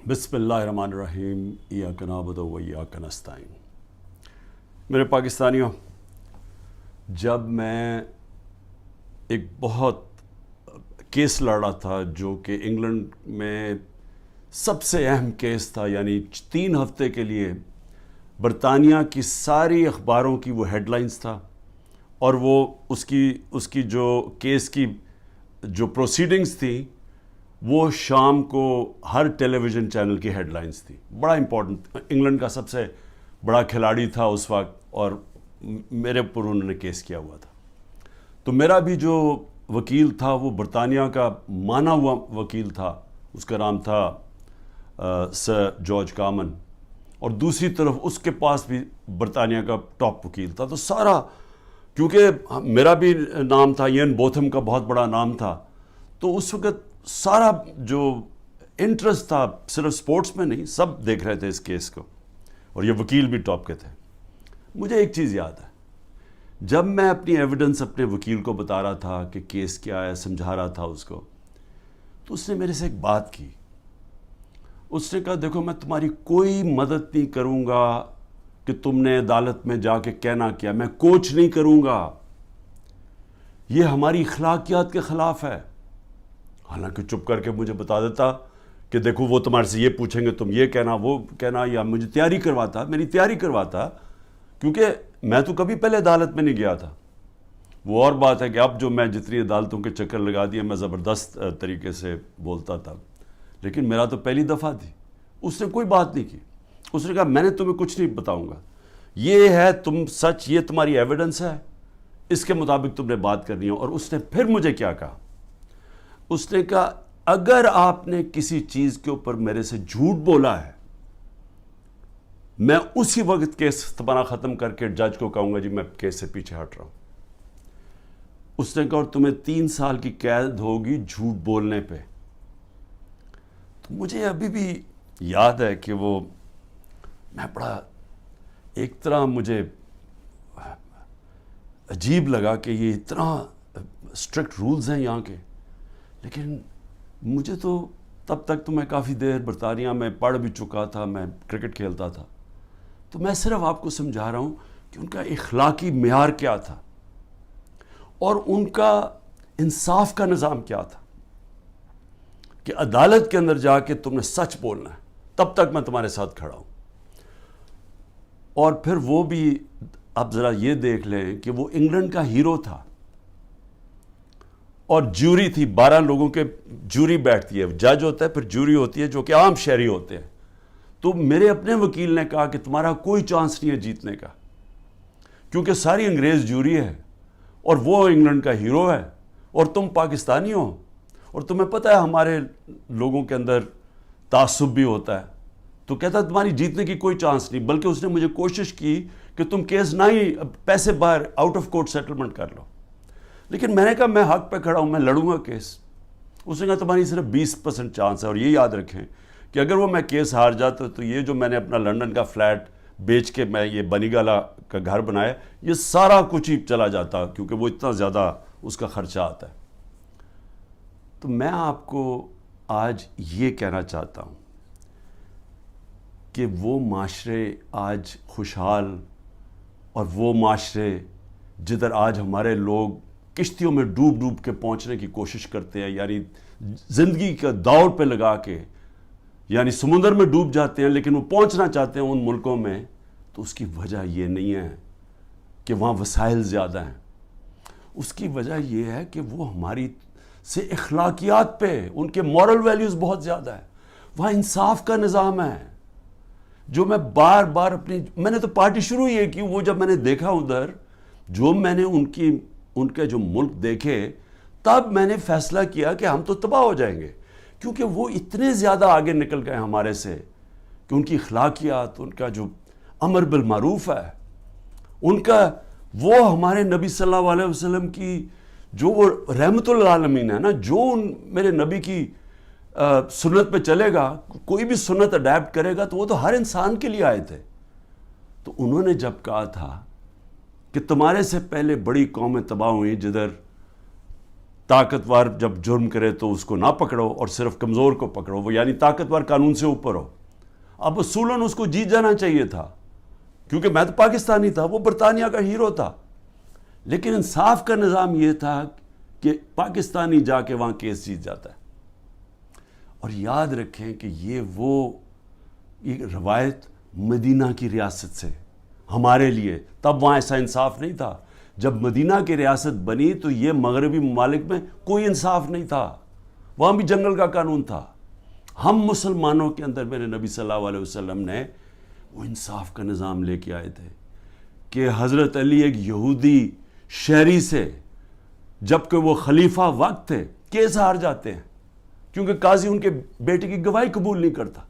بسم اللہ الرحمن الرحیم ایاک نعبد و ایاک نستعین۔ میرے پاکستانیوں، جب میں ایک بہت کیس لڑ رہا تھا جو کہ انگلینڈ میں سب سے اہم کیس تھا، یعنی 3 ہفتے کے لیے برطانیہ کی ساری اخباروں کی وہ ہیڈ لائنز تھا، اور وہ اس کی جو کیس کی جو پروسیڈنگز تھیں وہ شام کو ہر ٹیلی ویژن چینل کی ہیڈ لائنز تھی۔ بڑا امپورٹنٹ، انگلینڈ کا سب سے بڑا کھلاڑی تھا اس وقت، اور میرے اوپر انہوں نے کیس کیا ہوا تھا۔ تو میرا بھی جو وکیل تھا وہ برطانیہ کا مانا ہوا وکیل تھا، اس کا نام تھا سر جارج کامن، اور دوسری طرف اس کے پاس بھی برطانیہ کا ٹاپ وکیل تھا۔ تو سارا، کیونکہ میرا بھی نام تھا، یین بوتھم کا بہت بڑا نام تھا، تو اس وقت سارا جو انٹرسٹ تھا صرف سپورٹس میں نہیں، سب دیکھ رہے تھے اس کیس کو، اور یہ وکیل بھی ٹاپ کے تھے۔ مجھے ایک چیز یاد ہے، جب میں اپنی ایویڈنس اپنے وکیل کو بتا رہا تھا کہ کیس کیا ہے، سمجھا رہا تھا اس کو، تو اس نے میرے سے ایک بات کی۔ اس نے کہا، دیکھو میں تمہاری کوئی مدد نہیں کروں گا کہ تم نے عدالت میں جا کے کہنا کیا، میں کوچ نہیں کروں گا، یہ ہماری اخلاقیات کے خلاف ہے۔ حالانکہ چپ کر کے مجھے بتا دیتا کہ دیکھو وہ تمہارے سے یہ پوچھیں گے، تم یہ کہنا وہ کہنا، یا مجھے میری تیاری کرواتا، کیونکہ میں تو کبھی پہلے عدالت میں نہیں گیا تھا۔ وہ اور بات ہے کہ اب جو میں جتنی عدالتوں کے چکر لگا دیے، میں زبردست طریقے سے بولتا تھا، لیکن میرا تو پہلی دفعہ تھی۔ اس نے کوئی بات نہیں کی، اس نے کہا میں نے تمہیں کچھ نہیں بتاؤں گا، یہ ہے تم سچ، یہ تمہاری ایویڈنس ہے، اس کے مطابق تم نے بات کرنی ہے۔ اور اس نے پھر مجھے کیا کہا، اس نے کہا اگر آپ نے کسی چیز کے اوپر میرے سے جھوٹ بولا ہے، میں اسی وقت کیس تمہارا ختم کر کے جج کو کہوں گا جی میں کیس سے پیچھے ہٹ رہا ہوں۔ اس نے کہا اور تمہیں 3 سال کی قید ہوگی جھوٹ بولنے پہ۔ تو مجھے ابھی بھی یاد ہے کہ وہ میں بڑا ایک طرح مجھے عجیب لگا کہ یہ اتنا اسٹرکٹ رولز ہیں یہاں کے، لیکن مجھے تو تب تک تو میں کافی دیر برطانیہ میں پڑھ بھی چکا تھا، میں کرکٹ کھیلتا تھا، تو میں صرف آپ کو سمجھا رہا ہوں کہ ان کا اخلاقی معیار کیا تھا اور ان کا انصاف کا نظام کیا تھا، کہ عدالت کے اندر جا کے تم نے سچ بولنا ہے، تب تک میں تمہارے ساتھ کھڑا ہوں۔ اور پھر وہ بھی اب ذرا یہ دیکھ لیں کہ وہ انگلینڈ کا ہیرو تھا، اور جوری تھی، 12 لوگوں کے جوری بیٹھتی ہے، جج ہوتا ہے پھر جوری ہوتی ہے جو کہ عام شہری ہوتے ہیں۔ تو میرے اپنے وکیل نے کہا کہ تمہارا کوئی چانس نہیں ہے جیتنے کا، کیونکہ ساری انگریز جوری ہے اور وہ انگلینڈ کا ہیرو ہے، اور تم پاکستانی ہو، اور تمہیں پتہ ہے ہمارے لوگوں کے اندر تعصب بھی ہوتا ہے۔ تو کہتا تمہاری جیتنے کی کوئی چانس نہیں، بلکہ اس نے مجھے کوشش کی کہ تم کیس نہ ہی پیسے باہر آؤٹ آف کورٹ سیٹلمنٹ کر لو، لیکن میں نے کہا میں حق پہ کھڑا ہوں، میں لڑوں گا کیس۔ اس نے کہا تمہاری صرف 20% چانس ہے، اور یہ یاد رکھیں کہ اگر وہ میں کیس ہار جاتا تو یہ جو میں نے اپنا لنڈن کا فلیٹ بیچ کے میں یہ بنی گالا کا گھر بنایا، یہ سارا کچھ ہی چلا جاتا، کیونکہ وہ اتنا زیادہ اس کا خرچہ آتا ہے۔ تو میں آپ کو آج یہ کہنا چاہتا ہوں کہ وہ معاشرے آج خوشحال، اور وہ معاشرے جدھر آج ہمارے لوگ کشتیوں میں ڈوب ڈوب کے پہنچنے کی کوشش کرتے ہیں، یعنی زندگی کا دوڑ پہ لگا کے، یعنی سمندر میں ڈوب جاتے ہیں لیکن وہ پہنچنا چاہتے ہیں ان ملکوں میں، تو اس کی وجہ یہ نہیں ہے کہ وہاں وسائل زیادہ ہیں، اس کی وجہ یہ ہے کہ وہ ہماری سے اخلاقیات پہ، ان کے مورل ویلیوز بہت زیادہ ہیں، وہاں انصاف کا نظام ہے۔ جو میں بار بار میں نے تو پارٹی شروع ہی کی، وہ جب میں نے دیکھا ادھر، جو میں نے ان کے جو ملک دیکھے، تب میں نے فیصلہ کیا کہ ہم تو تباہ ہو جائیں گے، کیونکہ وہ اتنے زیادہ آگے نکل گئے ہمارے سے کہ ان کی اخلاقیات، ان کا جو امر بالمعروف ہے، ان کا وہ ہمارے نبی صلی اللہ علیہ وسلم کی جو وہ رحمت للعالمین ہے نا، جو میرے نبی کی سنت پہ چلے گا، کوئی بھی سنت اڈیپٹ کرے گا تو وہ تو ہر انسان کے لیے آئے تھے۔ تو انہوں نے جب کہا تھا کہ تمہارے سے پہلے بڑی قومیں تباہ ہوئیں جدھر طاقتور جب جرم کرے تو اس کو نہ پکڑو اور صرف کمزور کو پکڑو، وہ یعنی طاقتور قانون سے اوپر ہو۔ اب اصولاً اس کو جیت جانا چاہیے تھا، کیونکہ میں تو پاکستانی تھا، وہ برطانیہ کا ہیرو تھا، لیکن انصاف کا نظام یہ تھا کہ پاکستانی جا کے وہاں کیس جیت جاتا ہے۔ اور یاد رکھیں کہ یہ روایت مدینہ کی ریاست سے ہمارے لیے، تب وہاں ایسا انصاف نہیں تھا۔ جب مدینہ کی ریاست بنی تو یہ مغربی ممالک میں کوئی انصاف نہیں تھا، وہاں بھی جنگل کا قانون تھا۔ ہم مسلمانوں کے اندر میرے نبی صلی اللہ علیہ وسلم نے وہ انصاف کا نظام لے کے آئے تھے کہ حضرت علی ایک یہودی شہری سے، جبکہ وہ خلیفہ وقت تھے، کیس ہار جاتے ہیں کیونکہ قاضی ان کے بیٹے کی گواہی قبول نہیں کرتا۔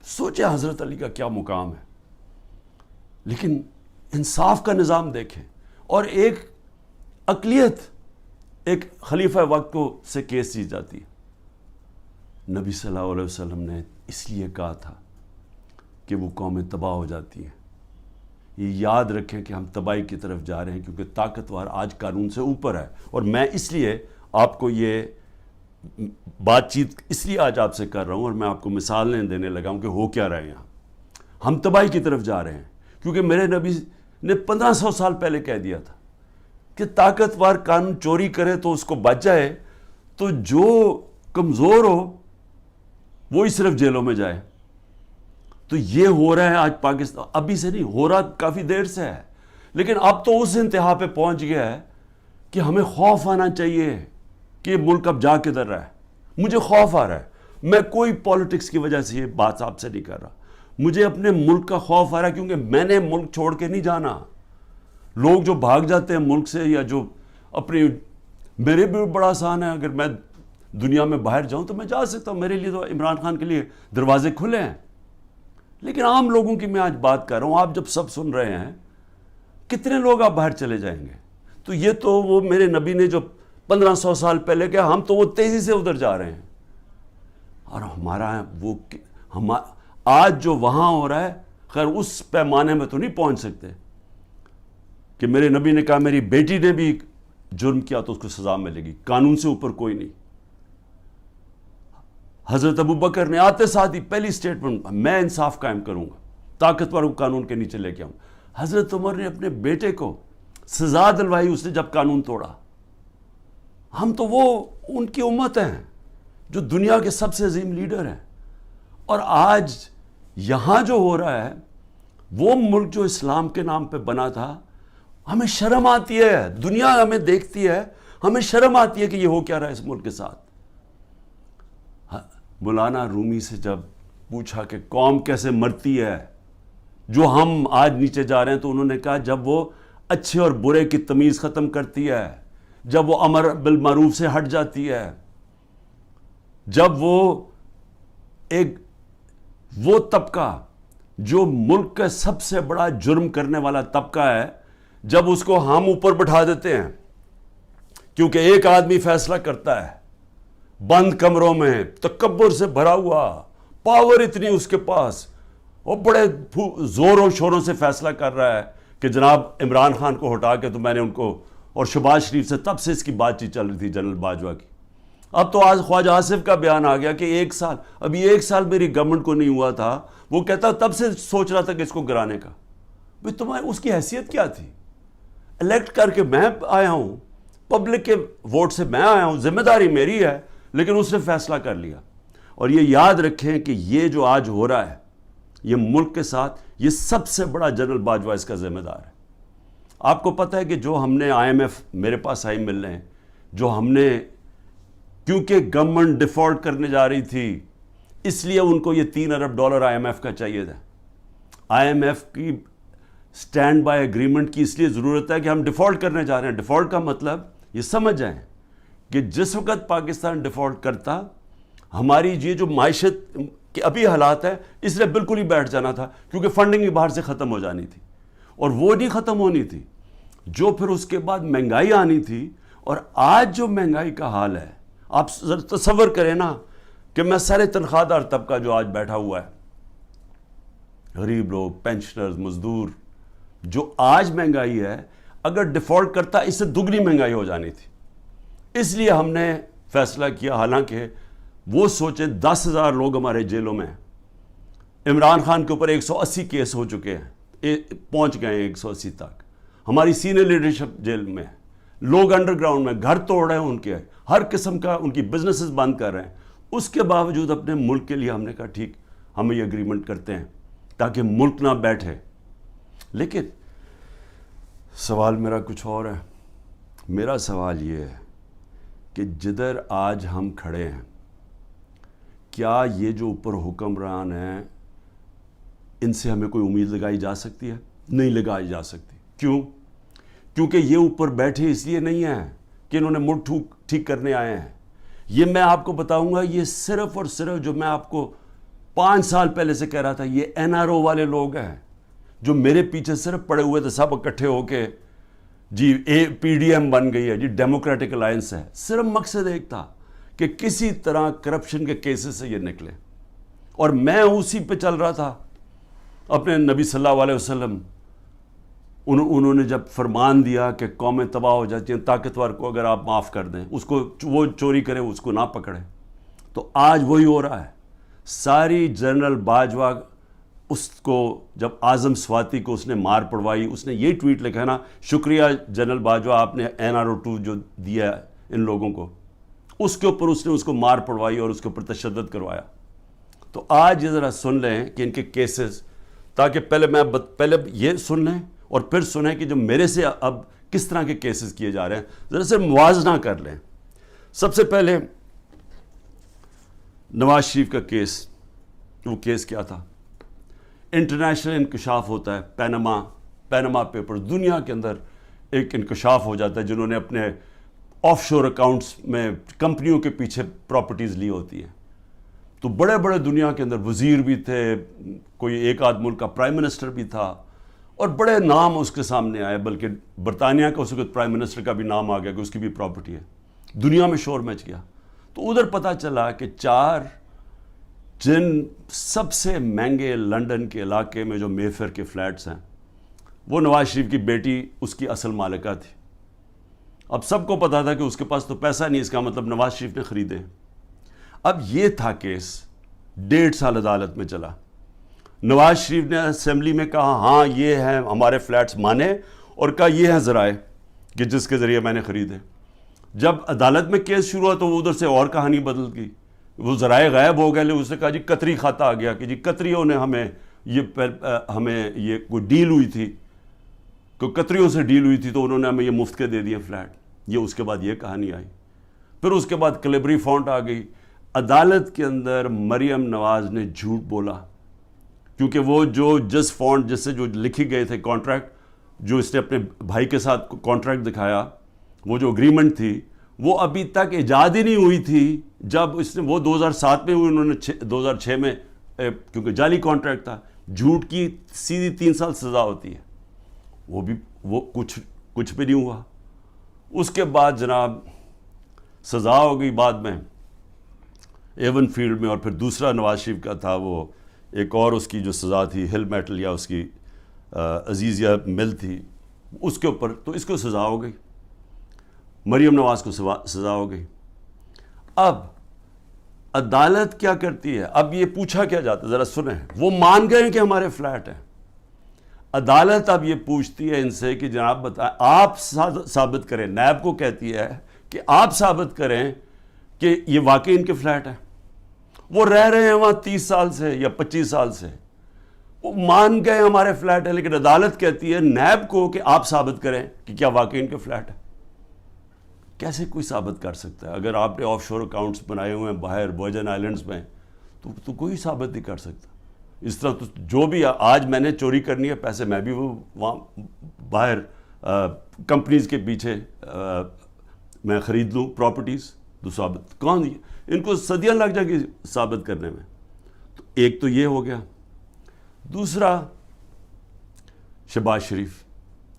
سوچیں حضرت علی کا کیا مقام ہے، لیکن انصاف کا نظام دیکھیں، اور ایک اقلیت ایک خلیفہ وقت کو سے کیس جیت جاتی ہے۔ نبی صلی اللہ علیہ وسلم نے اس لیے کہا تھا کہ وہ قومیں تباہ ہو جاتی ہیں۔ یہ یاد رکھیں کہ ہم تباہی کی طرف جا رہے ہیں، کیونکہ طاقتور آج قانون سے اوپر ہے۔ اور میں اس لیے آپ کو یہ بات چیت اس لیے آج آپ سے کر رہا ہوں، اور میں آپ کو مثالیں دینے لگا ہوں کہ ہو کیا رہے ہیں یہاں۔ ہم تباہی کی طرف جا رہے ہیں، کیونکہ میرے نبی نے 1500 سال پہلے کہہ دیا تھا کہ طاقتور قانون چوری کرے تو اس کو بچ جائے، تو جو کمزور ہو وہی صرف جیلوں میں جائے۔ تو یہ ہو رہا ہے آج پاکستان، ابھی سے نہیں ہو رہا، کافی دیر سے ہے، لیکن اب تو اس انتہا پہ پہنچ گیا ہے کہ ہمیں خوف آنا چاہیے کہ یہ ملک اب جا کدھر رہا ہے۔ مجھے خوف آ رہا ہے، میں کوئی پالیٹکس کی وجہ سے یہ بات آپ سے نہیں کر رہا، مجھے اپنے ملک کا خوف آ رہا ہے، کیونکہ میں نے ملک چھوڑ کے نہیں جانا۔ لوگ جو بھاگ جاتے ہیں ملک سے، یا جو اپنی، میرے بھی بڑا آسان ہے، اگر میں دنیا میں باہر جاؤں تو میں جا سکتا ہوں، میرے لیے تو عمران خان کے لیے دروازے کھلے ہیں، لیکن عام لوگوں کی میں آج بات کر رہا ہوں۔ آپ جب سب سن رہے ہیں، کتنے لوگ آپ باہر چلے جائیں گے؟ تو یہ تو وہ میرے نبی نے جو 1500 سال پہلے کہا، ہم تو وہ تیزی سے ادھر جا رہے ہیں، اور ہمارا آج جو وہاں ہو رہا ہے، خیر اس پیمانے میں تو نہیں پہنچ سکتے کہ میرے نبی نے کہا میری بیٹی نے بھی جرم کیا تو اس کو سزا ملے گی، قانون سے اوپر کوئی نہیں۔ حضرت ابو بکر نے آتے ساتھ ہی پہلی سٹیٹمنٹ، میں انصاف قائم کروں گا، طاقتور کو قانون کے نیچے لے کے آؤں۔ حضرت عمر نے اپنے بیٹے کو سزا دلوائی اس نے جب قانون توڑا۔ ہم تو وہ ان کی امت ہیں جو دنیا کے سب سے عظیم لیڈر ہیں، اور آج یہاں جو ہو رہا ہے، وہ ملک جو اسلام کے نام پہ بنا تھا، ہمیں شرم آتی ہے، دنیا ہمیں دیکھتی ہے، ہمیں شرم آتی ہے کہ یہ ہو کیا رہا ہے اس ملک کے ساتھ۔ مولانا رومی سے جب پوچھا کہ قوم کیسے مرتی ہے جو ہم آج نیچے جا رہے ہیں، تو انہوں نے کہا جب وہ اچھے اور برے کی تمیز ختم کرتی ہے، جب وہ امر بالمعروف سے ہٹ جاتی ہے، جب وہ طبقہ جو ملک کا سب سے بڑا جرم کرنے والا طبقہ ہے، جب اس کو ہم اوپر بٹھا دیتے ہیں، کیونکہ ایک آدمی فیصلہ کرتا ہے بند کمروں میں، تکبر سے بھرا ہوا، پاور اتنی اس کے پاس، وہ بڑے زور و شوروں سے فیصلہ کر رہا ہے کہ جناب عمران خان کو ہٹا کے تو میں نے ان کو، اور شہباز شریف سے تب سے اس کی بات چیت چل رہی تھی جنرل باجوہ کی۔ اب تو آج خواجہ آصف کا بیان آ گیا کہ ابھی ایک سال میری گورنمنٹ کو نہیں ہوا تھا، وہ کہتا تب سے سوچ رہا تھا کہ اس کو گرانے کا۔ بھئی تمہیں اس کی حیثیت کیا تھی؟ الیکٹ کر کے میں آیا ہوں، پبلک کے ووٹ سے میں آیا ہوں، ذمہ داری میری ہے، لیکن اس نے فیصلہ کر لیا۔ اور یہ یاد رکھیں کہ یہ جو آج ہو رہا ہے یہ ملک کے ساتھ، یہ سب سے بڑا جنرل باجوہ اس کا ذمہ دار ہے۔ آپ کو پتہ ہے کہ جو ہم نے IMF میرے پاس آئی ملنے ہیں، جو ہم نے، کیونکہ گورنمنٹ ڈیفالٹ کرنے جا رہی تھی، اس لیے ان کو یہ $3 ارب IMF کا چاہیے تھا۔ IMF کی سٹینڈ بائی ایگریمنٹ کی اس لیے ضرورت ہے کہ ہم ڈیفالٹ کرنے جا رہے ہیں۔ ڈیفالٹ کا مطلب یہ سمجھ جائیں کہ جس وقت پاکستان ڈیفالٹ کرتا، ہماری یہ جو معیشت کے ابھی حالات ہے، اس نے بالکل ہی بیٹھ جانا تھا، کیونکہ فنڈنگ بھی باہر سے ختم ہو جانی تھی، اور وہ نہیں ختم ہونی تھی، جو پھر اس کے بعد مہنگائی آنی تھی۔ اور آج جو مہنگائی کا حال ہے، آپ تصور کریں نا کہ میں سارے تنخواہ دار طبقہ جو آج بیٹھا ہوا ہے، غریب لوگ، پینشنرز، مزدور، جو آج مہنگائی ہے، اگر ڈیفالٹ کرتا اس سے دگنی مہنگائی ہو جانی تھی۔ اس لیے ہم نے فیصلہ کیا، حالانکہ وہ سوچیں 10,000 لوگ ہمارے جیلوں میں ہیں، عمران خان کے اوپر 180 کیس ہو چکے ہیں، پہنچ گئے ہیں 180 تک، ہماری سینئر لیڈرشپ جیل میں ہے، لوگ انڈر گراؤنڈ میں گھر توڑ رہے ہیں، ان کے ہر قسم کا ان کی بزنسز بند کر رہے ہیں. اس کے باوجود اپنے ملک کے لیے ہم نے کہا ٹھیک ہم یہ اگریمنٹ کرتے ہیں تاکہ ملک نہ بیٹھے. لیکن سوال میرا کچھ اور ہے. میرا سوال یہ ہے کہ جدھر آج ہم کھڑے ہیں، کیا یہ جو اوپر حکمران ہیں ان سے ہمیں کوئی امید لگائی جا سکتی ہے؟ نہیں لگائی جا سکتی. کیوں؟ کیونکہ یہ اوپر بیٹھے اس لیے نہیں ہیں کہ انہوں نے ملک ٹھیک کرنے آئے ہیں. یہ میں آپ کو بتاؤں گا، یہ صرف اور صرف جو میں آپ کو 5 سال پہلے سے کہہ رہا تھا، یہ NRO والے لوگ ہیں جو میرے پیچھے صرف پڑے ہوئے تھے، سب اکٹھے ہو کے جی PDM بن گئی ہے جی، ڈیموکریٹک الائنس ہے. صرف مقصد ایک تھا کہ کسی طرح کرپشن کے کیسز سے یہ نکلے، اور میں اسی پہ چل رہا تھا. اپنے نبی صلی اللہ علیہ وسلم انہوں نے جب فرمان دیا کہ قومیں تباہ ہو جاتی ہیں، طاقتور کو اگر آپ معاف کر دیں، اس کو وہ چوری کرے اس کو نہ پکڑے. تو آج وہی ہو رہا ہے. ساری جنرل باجوہ اس کو جب اعظم سواتی کو اس نے مار پڑوائی، اس نے یہ ٹویٹ لکھا نا، شکریہ جنرل باجوہ آپ نے NRO2 جو دیا ہے ان لوگوں کو، اس کے اوپر اس نے اس کو مار پڑوائی اور اس کے اوپر تشدد کروایا. تو آج یہ ذرا سن لیں کہ ان کے کیسز، تاکہ پہلے یہ سن لیں اور پھر سنیں کہ جو میرے سے اب کس طرح کے کیسز کیے جا رہے ہیں، ذرا سے موازنہ کر لیں. سب سے پہلے نواز شریف کا کیس. وہ کیس کیا تھا؟ انٹرنیشنل انکشاف ہوتا ہے، پینما پیپر، دنیا کے اندر ایک انکشاف ہو جاتا ہے جنہوں نے اپنے آف شور اکاؤنٹس میں کمپنیوں کے پیچھے پراپرٹیز لی ہوتی ہیں. تو بڑے بڑے دنیا کے اندر وزیر بھی تھے، کوئی ایک آدھ ملک کا پرائم منسٹر بھی تھا، اور بڑے نام اس کے سامنے آئے، بلکہ برطانیہ کا اس وقت پرائم منسٹر کا بھی نام آ گیا کہ اس کی بھی پراپرٹی ہے. دنیا میں شور مچ گیا. تو ادھر پتہ چلا کہ 4 جن سب سے مہنگے لنڈن کے علاقے میں جو مے فیئر کے فلیٹس ہیں، وہ نواز شریف کی بیٹی اس کی اصل مالکہ تھی. اب سب کو پتا تھا کہ اس کے پاس تو پیسہ نہیں، اس کا مطلب نواز شریف نے خریدے. اب یہ تھا کیس، 1.5 سال عدالت میں چلا. نواز شریف نے اسمبلی میں کہا ہاں یہ ہیں ہمارے فلیٹس مانے، اور کہا یہ ہیں ذرائع کہ جس کے ذریعے میں نے خریدے. جب عدالت میں کیس شروع ہوا تو وہ ادھر سے اور کہانی بدل گئی، وہ ذرائع غائب ہو گئے. اس نے کہا جی قطری کھاتا آ گیا کہ جی قطریوں نے ہمیں یہ کوئی ڈیل ہوئی تھی، کوئی قطریوں سے ڈیل ہوئی تھی تو انہوں نے ہمیں یہ مفت کے دے دیے فلیٹ. یہ اس کے بعد یہ کہانی آئی. پھر اس کے بعد کلیبری فونٹ آ گئی. عدالت کے اندر مریم نواز نے جھوٹ بولا، کیونکہ وہ جو جس فونٹ جس سے جو لکھی گئے تھے کانٹریکٹ، جو اس نے اپنے بھائی کے ساتھ کانٹریکٹ دکھایا، وہ جو اگریمنٹ تھی وہ ابھی تک ایجاد ہی نہیں ہوئی تھی. جب اس نے وہ 2007 میں ہوئی، انہوں نے 2006 میں، کیونکہ جعلی کانٹریکٹ تھا. جھوٹ کی سیدھی 3 سال سزا ہوتی ہے، وہ کچھ بھی نہیں ہوا. اس کے بعد جناب سزا ہو گئی بعد میں ایون فیلڈ میں، اور پھر دوسرا نواز شریف کا تھا، وہ ایک اور اس کی جو سزا تھی ہل میٹل یا اس کی عزیزیہ مل تھی، اس کے اوپر تو اس کو سزا ہو گئی. مریم نواز کو سزا ہو گئی. اب عدالت کیا کرتی ہے؟ اب یہ پوچھا کیا جاتا ہے، ذرا سنیں. وہ مان گئے کہ ہمارے فلیٹ ہیں. عدالت اب یہ پوچھتی ہے ان سے کہ جناب بتائیں، آپ ثابت کریں، نیب کو کہتی ہے کہ آپ ثابت کریں کہ یہ واقعی ان کے فلیٹ ہیں. وہ رہ رہے ہیں وہاں 30 سال سے یا 25 سال سے، وہ مان گئے ہمارے فلیٹ ہے، لیکن عدالت کہتی ہے نیب کو کہ آپ ثابت کریں کہ کیا واقعی ان کے فلیٹ ہے. کیسے کوئی ثابت کر سکتا ہے؟ اگر آپ نے آف شور اکاؤنٹس بنائے ہوئے ہیں باہر ورجن آئلینڈز میں، تو کوئی ثابت نہیں کر سکتا. اس طرح تو جو بھی آج میں نے چوری کرنی ہے پیسے، میں بھی وہ وہاں باہر کمپنیز کے پیچھے میں خرید لوں پراپرٹیز، تو ثابت کون؟ ان کو صدیاں لگ جائیں گی ثابت کرنے میں. تو ایک تو یہ ہو گیا. دوسرا شہباز شریف.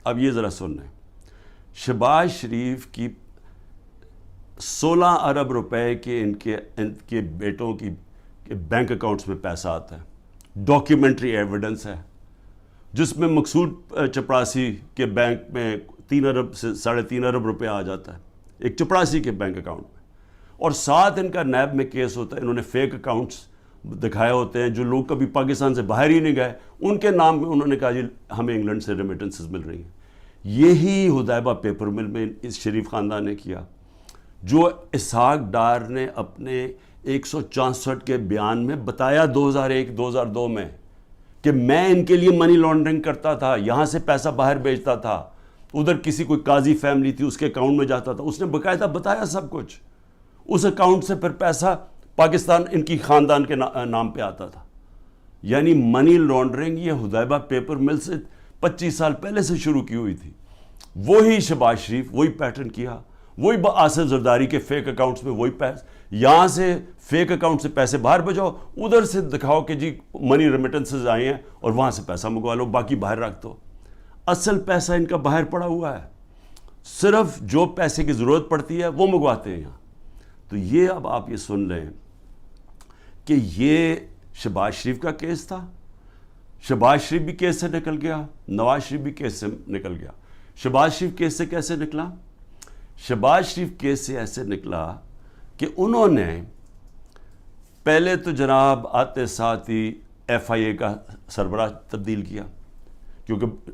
اب یہ ذرا سن لیں. شہباز شریف کی 16 ارب روپے کے ان کے بیٹوں کی بینک اکاؤنٹس میں پیسہ آتا ہے. ڈاکیومنٹری ایویڈنس ہے جس میں مقصود چپراسی کے بینک میں 3 ارب سے 3.5 ارب روپے آ جاتا ہے. ایک چپڑاسی کے بینک اکاؤنٹ میں، اور ساتھ ان کا نیب میں کیس ہوتا ہے. انہوں نے فیک اکاؤنٹس دکھائے ہوتے ہیں، جو لوگ کبھی پاکستان سے باہر ہی نہیں گئے ان کے نام میں انہوں نے کہا جی ہمیں انگلینڈ سے ریمیٹنسز مل رہی ہیں. یہی حدیبہ پیپر مل میں اس شریف خاندان نے کیا، جو اسحاق ڈار نے اپنے 164 کے بیان میں بتایا 2001-2002 میں کہ میں ان کے لیے منی لانڈرنگ کرتا تھا، یہاں سے پیسہ باہر بھیجتا تھا، ادھر کسی کوئی قاضی فیملی تھی اس کے اکاؤنٹ میں جاتا تھا. اس نے باقاعدہ بتایا سب کچھ. اس اکاؤنٹ سے پھر پیسہ پاکستان ان کی خاندان کے نام پہ آتا تھا. یعنی منی لانڈرنگ یہ حدیبہ پیپر مل سے 25 سال پہلے سے شروع کی ہوئی تھی. وہی شہباز شریف وہی پیٹرن کیا، وہی آصف زرداری کے فیک اکاؤنٹس میں وہی پیسے، یہاں سے فیک اکاؤنٹ سے پیسے باہر بھیجو، ادھر سے دکھاؤ کہ جی منی ریمیٹنسز آئے ہیں اور وہاں سے پیسہ منگوا لو، باقی باہر رکھ دو. اصل پیسہ ان کا باہر پڑا ہوا ہے، صرف جو پیسے کی ضرورت پڑتی ہے وہ منگواتے ہیں یہاں. تو یہ اب آپ یہ سن لیں کہ یہ شہباز شریف کا کیس تھا. شہباز شریف بھی کیس سے نکل گیا، نواز شریف بھی کیس سے نکل گیا. شہباز شریف کیس سے کیسے نکلا؟ شہباز شریف کیس سے ایسے نکلا کہ انہوں نے پہلے تو جناب آتے ساتھ ہی ایف آئی اے کا سربراہ تبدیل کیا، کیونکہ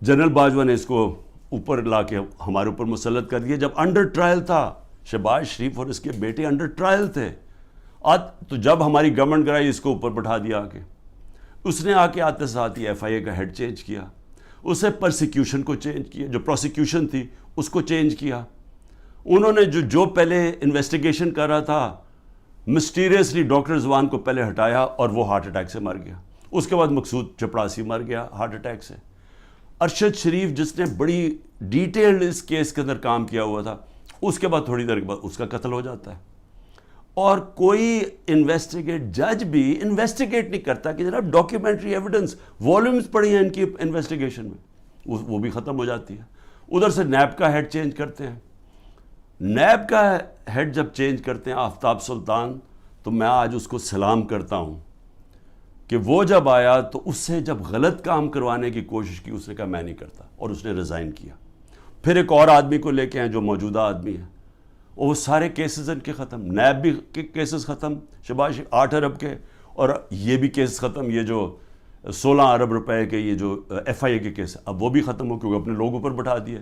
جنرل باجوہ نے اس کو اوپر لا کے ہمارے اوپر مسلط کر دیا. جب انڈر ٹرائل تھا شہباز شریف اور اس کے بیٹے انڈر ٹرائل تھے، تو جب ہماری گورنمنٹ کرائی اس کو اوپر بٹھا دیا آ کے. اس نے آ کے آتے ساتھ ہی ایف آئی اے کا ہیڈ چینج کیا، اسے پرسیکیوشن کو چینج کیا، جو پروسیکیوشن تھی اس کو چینج کیا. انہوں نے جو پہلے انویسٹیگیشن کر رہا تھا مسٹیریسلی ڈاکٹر رضوان کو پہلے ہٹایا اور وہ ہارٹ اٹیک سے مر گیا. اس کے بعد مقصود چپڑاسی مر گیا ہارٹ اٹیک سے. ارشد شریف جس نے بڑی ڈیٹیلڈ اس کیس کے اندر کام کیا ہوا تھا، اس کے بعد تھوڑی دیر کے بعد اس کا قتل ہو جاتا ہے. اور کوئی جج بھی انویسٹیگیٹ نہیں کرتا کہ جناب ڈاکیومنٹری ایویڈنس والیومز پڑی ہیں ان کی انویسٹیگیشن میں، وہ بھی ختم ہو جاتی ہے. ادھر سے نیب کا ہیڈ چینج کرتے ہیں. نیب کا ہیڈ جب چینج کرتے ہیں آفتاب سلطان، تو میں آج اس کو سلام کرتا ہوں کہ وہ جب آیا تو اس سے جب غلط کام کروانے کی کوشش کی اس نے کہا میں نہیں کرتا، اور اس نے ریزائن کیا. پھر ایک اور آدمی کو لے کے ہیں جو موجودہ آدمی ہے، اور وہ سارے کیسز ان کے ختم. نیب بھی کیسز ختم شہباز 8 ارب کے، اور یہ بھی کیس ختم. یہ جو 16 ارب روپے کے یہ جو ایف آئی اے کے کیس اب وہ بھی ختم ہو، کیونکہ اپنے لوگوں پر بٹھا دیے.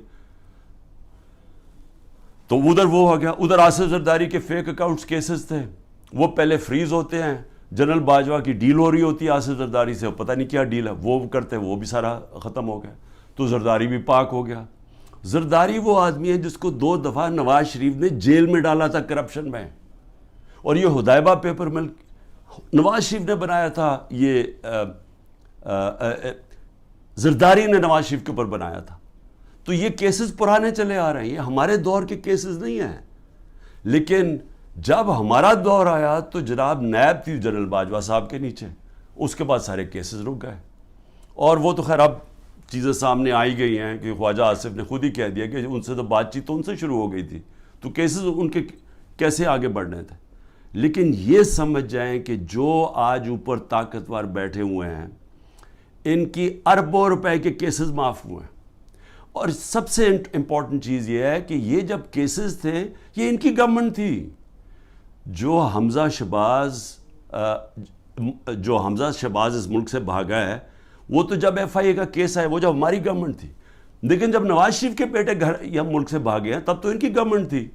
تو ادھر وہ ہو گیا. ادھر آصف زرداری کے فیک اکاؤنٹس کیسز تھے، وہ پہلے فریز ہوتے ہیں. جنرل باجوہ کی ڈیل ہو رہی ہوتی ہے آصف زرداری سے، پتہ نہیں کیا ڈیل ہے، وہ کرتے ہیں، وہ بھی سارا ختم ہو گیا. تو زرداری بھی پاک ہو گیا. زرداری وہ آدمی ہے جس کو 2 دفعہ نواز شریف نے جیل میں ڈالا تھا کرپشن میں، اور یہ حدیبہ پیپر مل نواز شریف نے بنایا تھا. یہ زرداری نے نواز شریف کے اوپر بنایا تھا. تو یہ کیسز پرانے چلے آ رہے ہیں، یہ ہمارے دور کے کیسز نہیں ہیں. لیکن جب ہمارا دور آیا تو جناب نیب تھی جنرل باجوہ صاحب کے نیچے، اس کے بعد سارے کیسز رک گئے. اور وہ تو خیر اب چیزیں سامنے آئی گئی ہیں کہ خواجہ آصف نے خود ہی کہہ دیا کہ ان سے تو بات چیت تو ان سے شروع ہو گئی تھی، تو کیسز ان کے کیسے آگے بڑھنے تھے. لیکن یہ سمجھ جائیں کہ جو آج اوپر طاقتور بیٹھے ہوئے ہیں ان کی اربوں روپے کے کیسز معاف ہوئے ہیں. اور سب سے امپورٹنٹ چیز یہ ہے کہ یہ جب کیسز تھے یہ ان کی گورنمنٹ تھی. جو حمزہ شہباز اس ملک سے بھاگا ہے وہ تو جب ایف آئی اے کا کیس آئے وہ جب ہماری گورنمنٹ تھی. لیکن جب نواز شریف کے بیٹے یا ملک سے بھاگے ہیں تب تو ان کی گورنمنٹ تھی،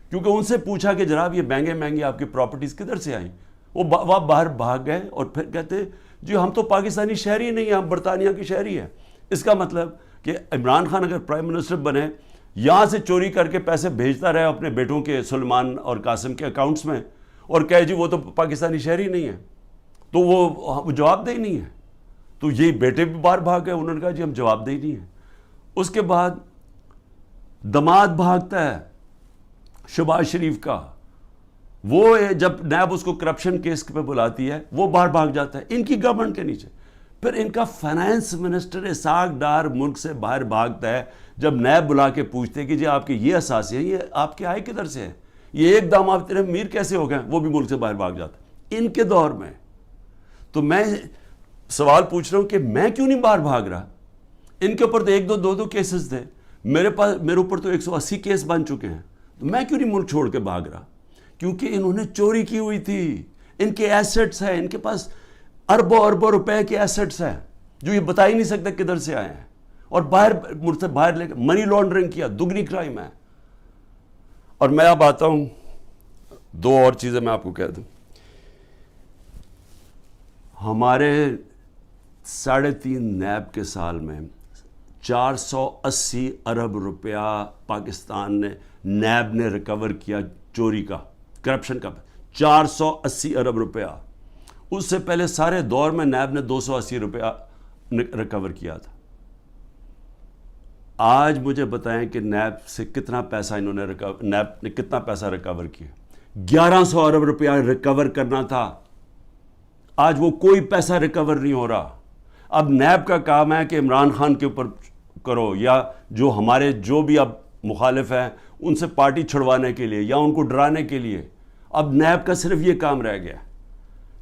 کیونکہ ان سے پوچھا کہ جناب یہ مہنگے آپ کی پراپرٹیز کدھر سے آئیں. وہ باہر بھاگ گئے اور پھر کہتے جی ہم تو پاکستانی شہری نہیں ہیں، ہم برطانیہ کی شہری ہیں. اس کا مطلب کہ عمران خان اگر پرائم منسٹر بنے، یہاں سے چوری کر کے پیسے بھیجتا رہے اپنے بیٹوں کے سلمان اور قاسم کے اکاؤنٹس میں، اور کہے جی وہ تو پاکستانی شہری نہیں ہیں، تو وہ جواب دہی نہیں ہے. تو یہی بیٹے بھی باہر بھاگ گئے، انہوں نے کہا جی ہم جواب دہی نہیں ہیں. اس کے بعد دماد بھاگتا ہے شہباز شریف کا، وہ جب نیب اس کو کرپشن کیس پہ بلاتی ہے وہ باہر بھاگ جاتا ہے ان کی گورنمنٹ کے نیچے. پھر ان کا فائنانس منسٹر اسحاق ڈار ملک سے باہر بھاگتا ہے جب نیب بلا کے پوچھتے ہیں کہ جی آپ کے یہ اثاثے ہیں، یہ آپ کے آئے کدھر سے ہیں، یہ ایک دم آپ تیرے امیر کیسے ہو گئے، وہ بھی ملک سے باہر بھاگ جاتا ہے ان کے دور میں. تو میں سوال پوچھ رہا ہوں کہ میں کیوں نہیں باہر بھاگ رہا؟ ان کے اوپر تو 1-2 کیسز تھے. میرے اوپر تو 180 کیس بن چکے ہیں. تو میں کیوں نہیں ملک چھوڑ کے بھاگ رہا؟ کیونکہ انہوں نے چوری کی ہوئی تھی. ان کے ایسٹس ہیں, ان کے پاس اربوں روپے کے ایسٹس ہیں جو یہ بتا ہی نہیں سکتے کدھر سے آئے ہیں, اور ملک سے باہر لے کے منی لانڈرنگ کیا, دگنی کرائم ہے. اور میں اب آتا ہوں, 2 اور چیزیں میں آپ کو کہہ دوں. ہمارے 3.5 نیب کے سال میں 480 ارب روپیہ پاکستان نے نیب نے ریکور کیا چوری کا, کرپشن کا. 480 ارب روپیہ. اس سے پہلے سارے دور میں نیب نے 280 روپیہ ریکور کیا تھا. آج مجھے بتائیں کہ نیب سے کتنا پیسہ نیب نے کتنا پیسہ ریکور کیا؟ 1100 ارب روپیہ ریکور کرنا تھا. آج وہ کوئی پیسہ ریکور نہیں ہو رہا. اب نیب کا کام ہے کہ عمران خان کے اوپر کرو, یا جو ہمارے جو بھی اب مخالف ہیں ان سے پارٹی چھڑوانے کے لیے یا ان کو ڈرانے کے لیے. اب نیب کا صرف یہ کام رہ گیا.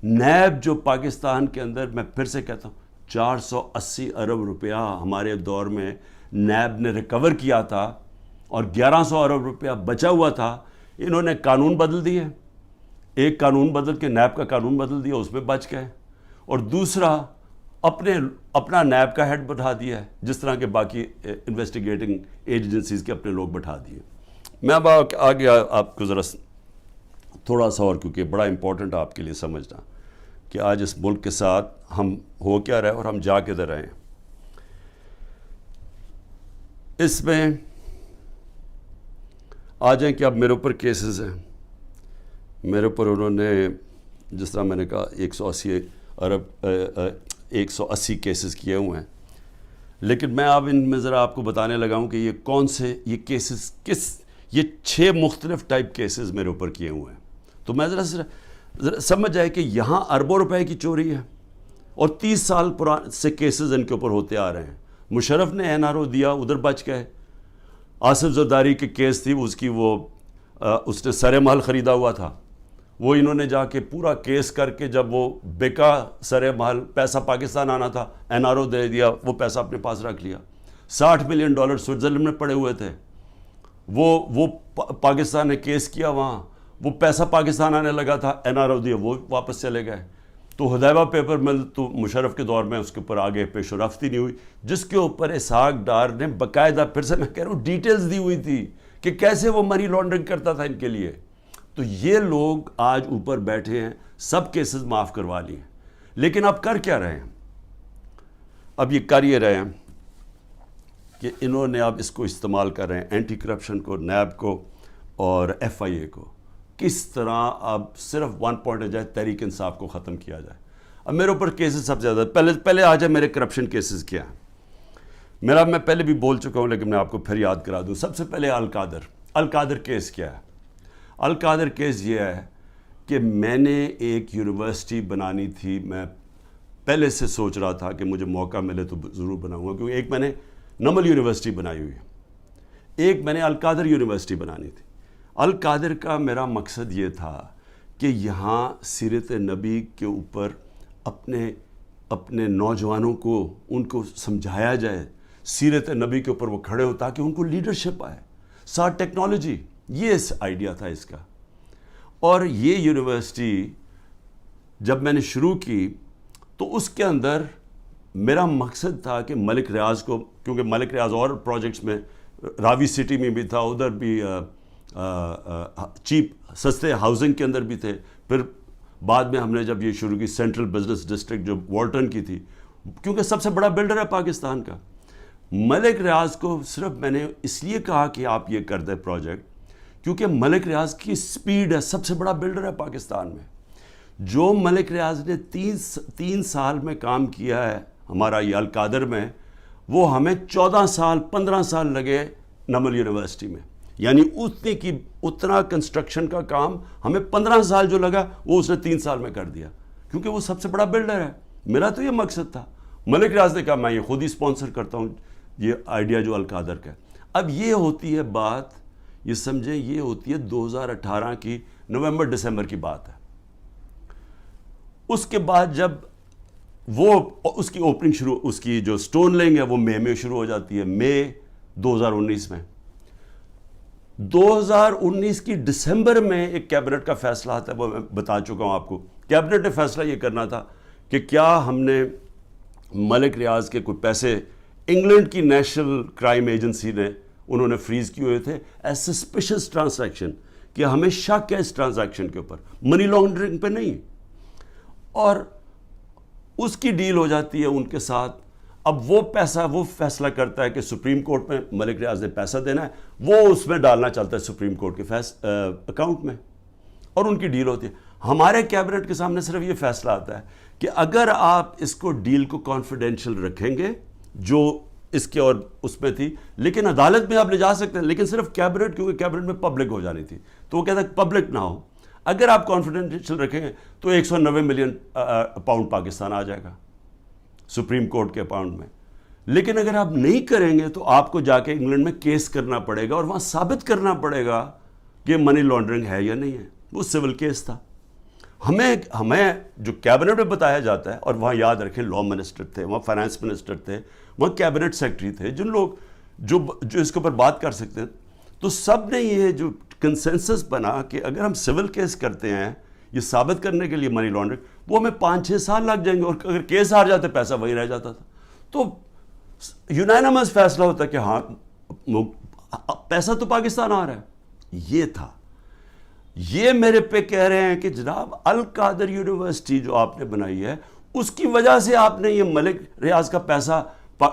نیب جو پاکستان کے اندر, میں پھر سے کہتا ہوں, 480 ارب روپیہ ہمارے دور میں نیب نے ریکور کیا تھا, اور 1100 ارب روپیہ بچا ہوا تھا. انہوں نے قانون بدل دیے, ایک قانون بدل کے نیب کا قانون بدل دیا, اس میں بچ گئے. اور دوسرا اپنا نیب کا ہیڈ بٹھا دیا ہے, جس طرح کے باقی انویسٹیگیٹنگ ایجنسیز کے اپنے لوگ بٹھا دیے. میں اب آگے آپ کو ذرا تھوڑا سا اور, کیونکہ بڑا امپورٹنٹ آپ کے لیے سمجھنا کہ آج اس ملک کے ساتھ ہم ہو کیا رہے اور ہم جا کدھر رہے ہیں. اس میں آ جائیں کہ اب میرے اوپر کیسز ہیں. میرے اوپر انہوں نے, جس طرح میں نے کہا, 180 کیسز کیے ہوئے ہیں. لیکن میں اب ان میں ذرا آپ کو بتانے لگا ہوں کہ یہ کون سے یہ کیسز یہ 6 مختلف ٹائپ کیسز میرے اوپر کیے ہوئے ہیں. تو میں ذرا سمجھ جائے کہ یہاں اربوں روپے کی چوری ہے, اور 30 سال سے کیسز ان کے اوپر ہوتے آ رہے ہیں. مشرف نے NRO دیا, ادھر بچ گئے. آصف زرداری کی کیس تھی, اس نے سر محل خریدا ہوا تھا, وہ انہوں نے جا کے پورا کیس کر کے جب وہ بیکا سر محل, پیسہ پاکستان آنا تھا, NRO دے دیا, وہ پیسہ اپنے پاس رکھ لیا. $60 ملین سوئٹزرلینڈ میں پڑے ہوئے تھے. وہ پاکستان نے کیس کیا وہاں, وہ پیسہ پاکستان آنے لگا تھا, NRO دیا, وہ واپس چلے گئے. تو حدیبہ پیپر مل تو مشرف کے دور میں اس کے اوپر آگے پیش رفت ہی نہیں ہوئی, جس کے اوپر اسحاق ڈار نے باقاعدہ, پھر سے میں کہہ رہا ہوں, ڈیٹیلز دی ہوئی تھی کہ کیسے وہ منی لانڈرنگ کرتا تھا ان کے لیے. تو یہ لوگ آج اوپر بیٹھے ہیں, سب کیسز معاف کروا لی ہیں. لیکن اب کر کیا رہے ہیں؟ اب یہ کر یہ رہے ہیں کہ انہوں نے اب اس کو استعمال کر رہے ہیں, اینٹی کرپشن کو, نیب کو اور FIA کو, کس طرح اب صرف 1 پوائنٹ جائے, تحریک انصاف کو ختم کیا جائے. اب میرے اوپر کیسز سب سے زیادہ, پہلے آ جائے میرے کرپشن کیسز کیا ہیں. میں پہلے بھی بول چکا ہوں, لیکن میں آپ کو پھر یاد کرا دوں. سب سے پہلے القادر کیس کیا ہے؟ القادر کیس یہ ہے کہ میں نے ایک یونیورسٹی بنانی تھی. میں پہلے سے سوچ رہا تھا کہ مجھے موقع ملے تو ضرور بناؤں گا, کیونکہ ایک میں نے نمل یونیورسٹی بنائی ہوئی ہے, ایک میں نے القادر یونیورسٹی بنانی تھی. القادر کا میرا مقصد یہ تھا کہ یہاں سیرت نبی کے اوپر اپنے نوجوانوں کو, ان کو سمجھایا جائے, سیرت نبی کے اوپر وہ کھڑے ہو تاکہ ان کو لیڈرشپ آئے, ساتھ ٹیکنالوجی. یہ آئیڈیا تھا اس کا. اور یہ یونیورسٹی جب میں نے شروع کی تو اس کے اندر میرا مقصد تھا کہ ملک ریاض کو, کیونکہ ملک ریاض اور پروجیکٹس میں, راوی سٹی میں بھی تھا, ادھر بھی چیپ سستے ہاؤسنگ کے اندر بھی تھے. پھر بعد میں ہم نے جب یہ شروع کی سینٹرل بزنس ڈسٹرکٹ جو والٹن کی تھی, کیونکہ سب سے بڑا بلڈر ہے پاکستان کا. ملک ریاض کو صرف میں نے اس لیے کہا کہ آپ یہ کر دیں پروجیکٹ, کیونکہ ملک ریاض کی سپیڈ ہے, سب سے بڑا بلڈر ہے پاکستان میں. جو ملک ریاض نے 3 سال میں کام کیا ہے ہمارا یہ القادر میں, وہ ہمیں 14 سال 15 سال لگے نمل یونیورسٹی میں. یعنی اتنا کنسٹرکشن کا کام ہمیں 15 سال جو لگا وہ اس نے 3 سال میں کر دیا, کیونکہ وہ سب سے بڑا بلڈر ہے. میرا تو یہ مقصد تھا. ملک ریاض نے کہا میں یہ خود ہی اسپانسر کرتا ہوں یہ آئیڈیا جو القادر کا ہے. اب یہ ہوتی ہے بات, یہ سمجھیں, یہ ہوتی ہے 2018 کی نومبر دسمبر کی بات ہے. اس کے بعد جب وہ اس کی اوپننگ شروع, اس کی جو سٹون لینگ ہے وہ مئی میں شروع ہو جاتی ہے. مئی 2019 میں. 2019 کی دسمبر میں ایک کیبنٹ کا فیصلہ آتا ہے, وہ میں بتا چکا ہوں آپ کو. کیبنٹ نے فیصلہ یہ کرنا تھا کہ کیا ہم نے ملک ریاض کے کوئی پیسے انگلینڈ کی نیشنل کرائم ایجنسی نے انہوں نے فریز کیے ہوئے تھے ایز سسپیشس ٹرانزیکشن, کہ ہمیں شک ہے اس ٹرانزیکشن کے اوپر, منی لانڈرنگ پہ نہیں. اور اس کی ڈیل ہو جاتی ہے ان کے ساتھ. اب وہ فیصلہ کرتا ہے کہ سپریم کورٹ میں ملک ریاض نے پیسہ دینا ہے, وہ اس میں ڈالنا چلتا ہے سپریم کورٹ کے اکاؤنٹ میں, اور ان کی ڈیل ہوتی ہے. ہمارے کیبنٹ کے سامنے صرف یہ فیصلہ آتا ہے کہ اگر آپ اس کو ڈیل کو کانفیڈینشیل رکھیں گے جو اس کے اور اس میں تھی, لیکن عدالت میں آپ لے جا سکتے ہیں, لیکن صرف کیبنٹ, کیونکہ کیبنٹ میں پبلک ہو جانی تھی, تو وہ کہتا ہے پبلک نہ ہو. اگر آپ کانفیڈینشیل رکھیں گے تو 190 ملین پاؤنڈ پاکستان آ جائے گا سپریم کورٹ کے اکاؤنٹ میں. لیکن اگر آپ نہیں کریں گے تو آپ کو جا کے انگلینڈ میں کیس کرنا پڑے گا اور وہاں ثابت کرنا پڑے گا کہ منی لانڈرنگ ہے یا نہیں ہے. وہ سول کیس تھا. ہمیں جو کیبنٹ میں بتایا جاتا ہے, اور وہاں یاد رکھیں لا منسٹر تھے, وہاں فائنانس منسٹر تھے, وہاں کیبنٹ سیکرٹری تھے, جن لوگ جو اس کے اوپر بات کر سکتے ہیں. تو سب نے یہ جو کنسنسس بنا کہ اگر ہم سول کیس کرتے ہیں یہ ثابت کرنے کے لیے منی لانڈرنگ, وہ ہمیں 5-6 سال لگ جائیں گے, اور اگر کیس ہار جاتے پیسہ وہی رہ جاتا تھا. تو یونانیمس فیصلہ ہوتا کہ ہاں پیسہ تو پاکستان آ رہا ہے. یہ تھا. یہ میرے پہ کہہ رہے ہیں کہ جناب القادر یونیورسٹی جو آپ نے بنائی ہے اس کی وجہ سے آپ نے یہ ملک ریاض کا پیسہ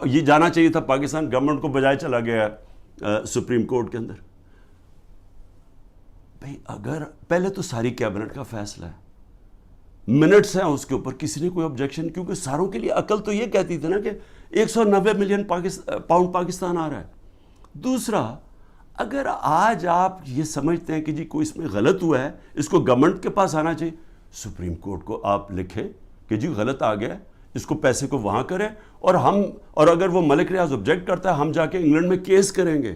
یہ جانا چاہیے تھا پاکستان گورنمنٹ کو, بجائے چلا گیا سپریم کورٹ کے اندر. بھئی اگر پہلے تو ساری کیبنٹ کا فیصلہ ہے, منٹس ہیں اس کے اوپر, کسی نے کوئی آبجیکشن, کیونکہ ساروں کے لیے عقل تو یہ کہتی تھی نا کہ 190 ملین پاؤنڈ پاکستان آ رہا ہے. دوسرا, اگر آج آپ یہ سمجھتے ہیں کہ جی کوئی اس میں غلط ہوا ہے, اس کو گورنمنٹ کے پاس آنا چاہیے, سپریم کورٹ کو آپ لکھیں کہ جی غلط آ گیا, اس کو پیسے کو وہاں کریں, اور اگر وہ ملک ریاض آبجیکٹ کرتا ہے ہم جا کے انگلینڈ میں کیس کریں گے,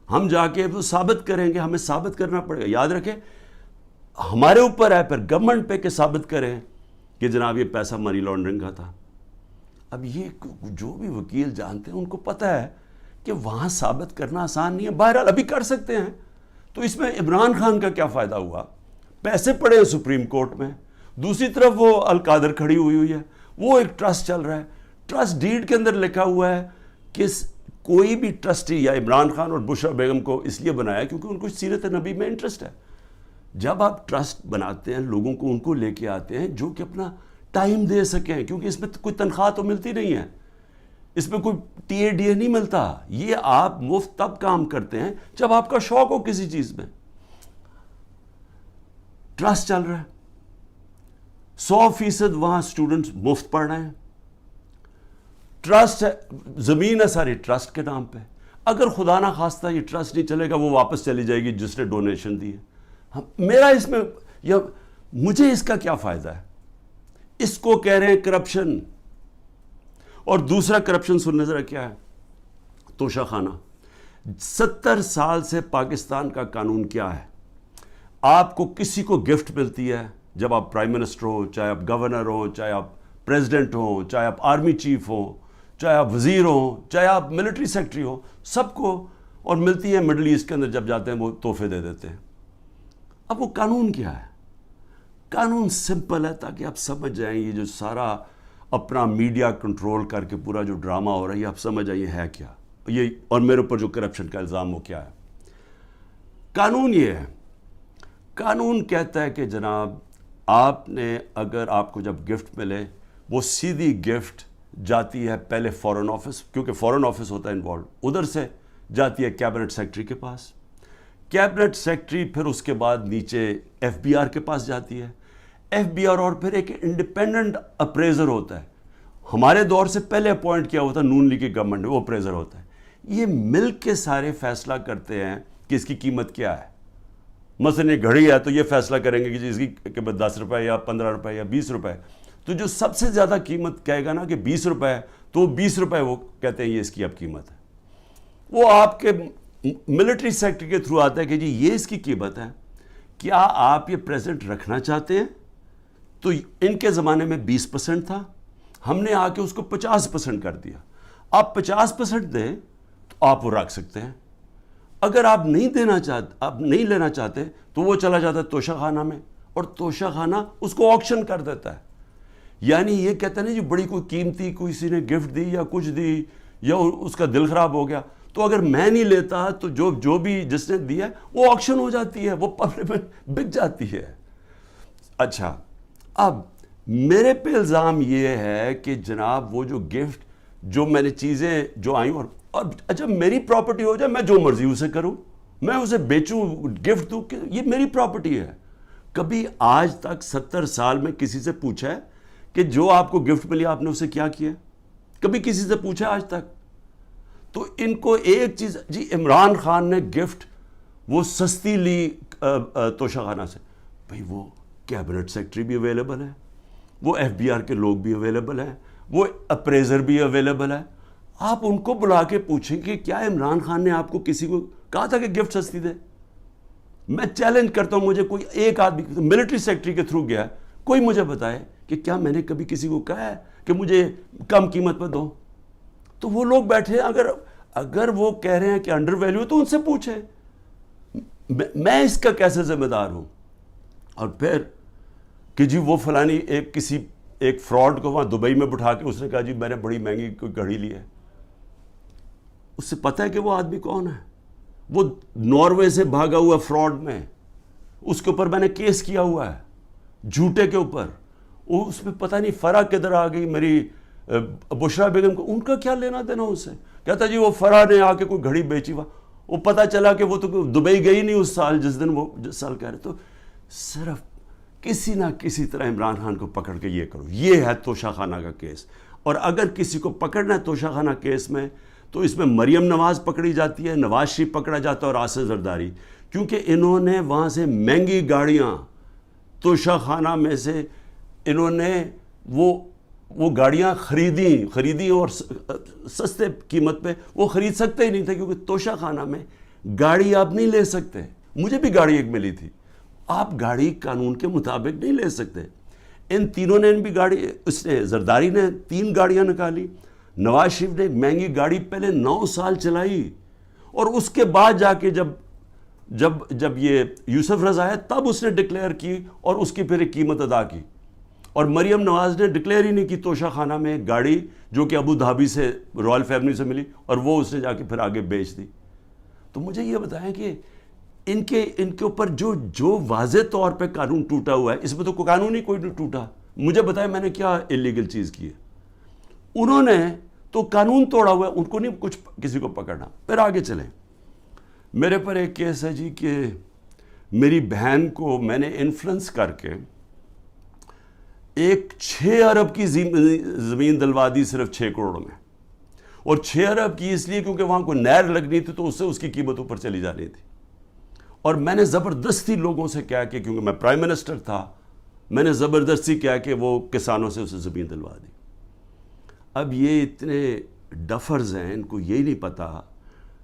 ہم جا کے وہ ثابت کریں گے, ہمیں ثابت کرنا پڑے گا. یاد رکھیں ہمارے اوپر ہے پھر گورنمنٹ پہ کہ ثابت کریں کہ جناب یہ پیسہ منی لانڈرنگ کا تھا. اب یہ جو بھی وکیل جانتے ہیں ان کو پتہ ہے کہ وہاں ثابت کرنا آسان نہیں ہے. بہرحال ابھی کر سکتے ہیں. تو اس میں عمران خان کا کیا فائدہ ہوا؟ پیسے پڑے ہیں سپریم کورٹ میں, دوسری طرف وہ القادر کھڑی ہوئی ہے, وہ ایک ٹرسٹ چل رہا ہے. ٹرسٹ ڈیڈ کے اندر لکھا ہوا ہے کہ کوئی بھی ٹرسٹی, یا عمران خان اور بشرا بیگم کو اس لیے بنایا کیونکہ ان کو سیرت نبی میں انٹرسٹ ہے. جب آپ ٹرسٹ بناتے ہیں لوگوں کو ان کو لے کے آتے ہیں جو کہ اپنا ٹائم دے سکیں, کیونکہ اس میں کوئی تنخواہ تو ملتی نہیں ہے, اس میں کوئی ٹی اے ڈی اے نہیں ملتا. یہ آپ مفت تب کام کرتے ہیں جب آپ کا شوق ہو کسی چیز میں. ٹرسٹ چل رہا ہے, 100% وہاں اسٹوڈنٹس مفت پڑھ رہے ہیں. ٹرسٹ ہے, زمین ہے ساری ٹرسٹ کے نام پہ. اگر خدا نہ خواستہ یہ ٹرسٹ نہیں چلے گا, وہ واپس چلی جائے گی جس نے ڈونیشن دی ہے. میرا اس میں یا مجھے اس کا کیا فائدہ ہے؟ اس کو کہہ رہے ہیں کرپشن. اور دوسرا کرپشن سننے ذرا کیا ہے, توشہ خانہ. 70 سال سے پاکستان کا قانون کیا ہے؟ آپ کو کسی کو گفٹ ملتی ہے جب آپ پرائم منسٹر ہو, چاہے آپ گورنر ہو, چاہے آپ پریزیڈنٹ ہو, چاہے آپ آرمی چیف ہو, چاہے آپ وزیر ہو, چاہے آپ ملٹری سیکرٹری ہو, سب کو. اور ملتی ہے مڈل ایسٹ کے اندر جب جاتے ہیں وہ تحفے دے دیتے ہیں. اب وہ قانون کیا ہے؟ قانون سمپل ہے تاکہ آپ سمجھ جائیں یہ جو سارا اپنا میڈیا کنٹرول کر کے پورا جو ڈرامہ ہو رہا ہے یہ آپ سمجھ جائیں یہ ہے کیا, یہ اور میرے اوپر جو کرپشن کا الزام ہو کیا ہے. قانون یہ ہے, قانون کہتا ہے کہ جناب آپ نے, اگر آپ کو جب گفٹ ملے وہ سیدھی گفٹ جاتی ہے پہلے فورن آفس, کیونکہ فورن آفس ہوتا ہے انوالو, ادھر سے جاتی ہے کیبنٹ سیکرٹری کے پاس. کیبنٹ سیکرٹری پھر اس کے بعد نیچے ایف بی آر کے پاس جاتی ہے. ایف بی آر اور پھر ایک انڈیپینڈنٹ اپریزر ہوتا ہے, ہمارے دور سے پہلے اپوائنٹ کیا ہوتا ہے نون لیگ کی گورنمنٹ نے, وہ اپریزر ہوتا ہے. یہ مل کے سارے فیصلہ کرتے ہیں کہ اس کی قیمت کیا ہے. مثلا یہ گھڑی ہے تو یہ فیصلہ کریں گے کہ اس کی قیمت 10 روپے یا 15 روپے یا 20 روپے. تو جو سب سے زیادہ قیمت کہے گا نا کہ 20 روپے, تو 20 روپے وہ کہتے ہیں یہ اس کی اب قیمت ہے. وہ آپ کے ملٹری سیکٹر کے تھرو آتا ہے کہ جی یہ اس کی قیمت ہے, کیا آپ یہ پریزنٹ رکھنا چاہتے ہیں؟ تو ان کے زمانے میں 20% تھا, ہم نے آ کے اس کو 50% کر دیا. آپ 50% دیں تو آپ وہ رکھ سکتے ہیں. اگر آپ نہیں دینا چاہتے, آپ نہیں لینا چاہتے, تو وہ چلا جاتا ہے توشہ خانہ میں, اور توشہ خانہ اس کو آکشن کر دیتا ہے. یعنی یہ کہتا ہے نا جی بڑی کوئی قیمتی کسی نے گفٹ دی یا کچھ دی یا اس کا دل خراب ہو گیا, تو اگر میں نہیں لیتا تو جو بھی جس نے دیا ہے وہ آکشن ہو جاتی ہے, وہ پبلک میں بک جاتی ہے. اچھا, اب میرے پہ الزام یہ ہے کہ جناب وہ جو گفٹ, جو میں نے چیزیں جو آئیں, اور اچھا میری پراپرٹی ہو جائے, میں جو مرضی اسے کروں, میں اسے بیچوں, گفٹ دوں, کہ یہ میری پراپرٹی ہے. کبھی آج تک 70 سال میں کسی سے پوچھا ہے کہ جو آپ کو گفٹ ملی آپ نے اسے کیا کیا؟ کبھی کسی سے پوچھا آج تک؟ تو ان کو ایک چیز, جی عمران خان نے گفٹ وہ سستی لی توشہ خانہ سے, بھئی وہ کیبنٹ سیکٹری بھی اویلیبل ہے, وہ ایف بی آر کے لوگ بھی اویلیبل ہیں, وہ اپریزر بھی اویلیبل ہے. آپ ان کو بلا کے پوچھیں کہ کیا عمران خان نے آپ کو کسی کو کہا تھا کہ گفٹ سستی دے؟ میں چیلنج کرتا ہوں, مجھے کوئی ایک آدمی ملٹری سیکٹری کے تھرو گیا, کوئی مجھے بتائے کہ کیا میں نے کبھی کسی کو کہا ہے کہ مجھے کم قیمت پہ دو؟ تو وہ لوگ بیٹھے ہیں, اگر وہ کہہ رہے ہیں کہ انڈر ویلیو تو ان سے پوچھیں, میں اس کا کیسے ذمہ دار ہوں؟ اور پھر کہ جی وہ فلانی ایک فراڈ کو وہاں دبئی میں بٹھا کے اس نے کہا جی میں نے بڑی مہنگی کوئی گھڑی لی ہے. اس سے پتہ ہے کہ وہ آدمی کون ہے؟ وہ ناروے سے بھاگا ہوا فراڈ میں, اس کے اوپر میں نے کیس کیا ہوا ہے جھوٹے کے اوپر. اس میں پتہ نہیں فرح کدھر آ گئی میری بشرا بیگم کو, ان کا کیا لینا دینا اس سے؟ کہتا جی وہ فرح نے آ کے کوئی گھڑی بیچی, وہ پتہ چلا کہ وہ تو دبئی گئی نہیں اس سال, جس سال کہہ رہے. تو صرف کسی نہ کسی طرح عمران خان کو پکڑ کے یہ کرو. یہ ہے توشہ خانہ کا کیس. اور اگر کسی کو پکڑنا ہے توشہ خانہ کیس میں, تو اس میں مریم نواز پکڑی جاتی ہے, نواز شریف پکڑا جاتا ہے, اور آصف زرداری, کیونکہ انہوں نے وہاں سے مہنگی گاڑیاں توشہ خانہ میں سے انہوں نے وہ گاڑیاں خریدی اور سستے قیمت پہ وہ خرید سکتے ہی نہیں تھے, کیونکہ توشہ خانہ میں گاڑی آپ نہیں لے سکتے. مجھے بھی گاڑی ایک ملی تھی, آپ گاڑی قانون کے مطابق نہیں لے سکتے. ان تینوں نے بھی گاڑی, اس نے زرداری نے 3 گاڑیاں نکالی, نواز شریف نے ایک مہنگی گاڑی پہلے 9 سال چلائی, اور اس کے بعد جا کے جب یہ یوسف رضا ہے تب اس نے ڈکلیئر کی اور اس کی پھر ایک قیمت ادا کی. اور مریم نواز نے ڈکلیئر ہی نہیں کی توشہ خانہ میں ایک گاڑی جو کہ ابو دھابی سے رائل فیملی سے ملی, اور وہ اس نے جا کے پھر آگے بیچ دی. تو مجھے یہ بتائیں کہ ان کے اوپر جو واضح طور پہ قانون ٹوٹا ہوا ہے, اس میں تو کوئی قانون ہی کوئی نہیں ٹوٹا. مجھے بتائیں میں نے کیا اللیگل چیز کی ہے؟ انہوں نے تو قانون توڑا ہوا ہے, ان کو نہیں کچھ کسی کو پکڑنا. پھر آگے چلیں. میرے پر ایک کیس ہے جی کہ میری بہن کو میں نے انفلوئنس کر کے ایک 6 ارب کی زمین دلوا دی صرف 6 کروڑ میں, اور 6 ارب کی اس لیے کیونکہ وہاں کوئی نہر لگنی تھی تو اس سے اس کی قیمت اوپر چلی جانی تھی. اور میں نے زبردستی لوگوں سے کہا کہ کیونکہ میں پرائم منسٹر تھا, میں نے زبردستی کہا کہ وہ کسانوں سے اسے زمین دلوا دی. اب یہ اتنے ڈفرز ہیں, ان کو یہی نہیں پتا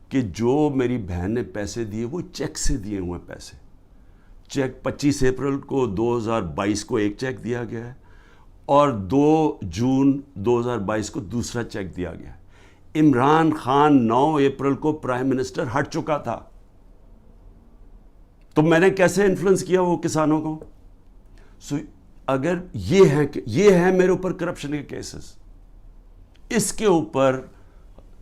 کہ جو میری بہن نے پیسے دیے وہ چیک سے دیے ہوئے پیسے. چیک 25 اپریل کو 2022 کو ایک چیک دیا گیا ہے, اور 2 جون 2022 کو دوسرا چیک دیا گیا. عمران خان 9 اپریل کو پرائم منسٹر ہٹ چکا تھا, تو میں نے کیسے انفلوئنس کیا وہ کسانوں کو؟ اگر یہ ہے میرے اوپر کرپشن کے کیسز, اس کے اوپر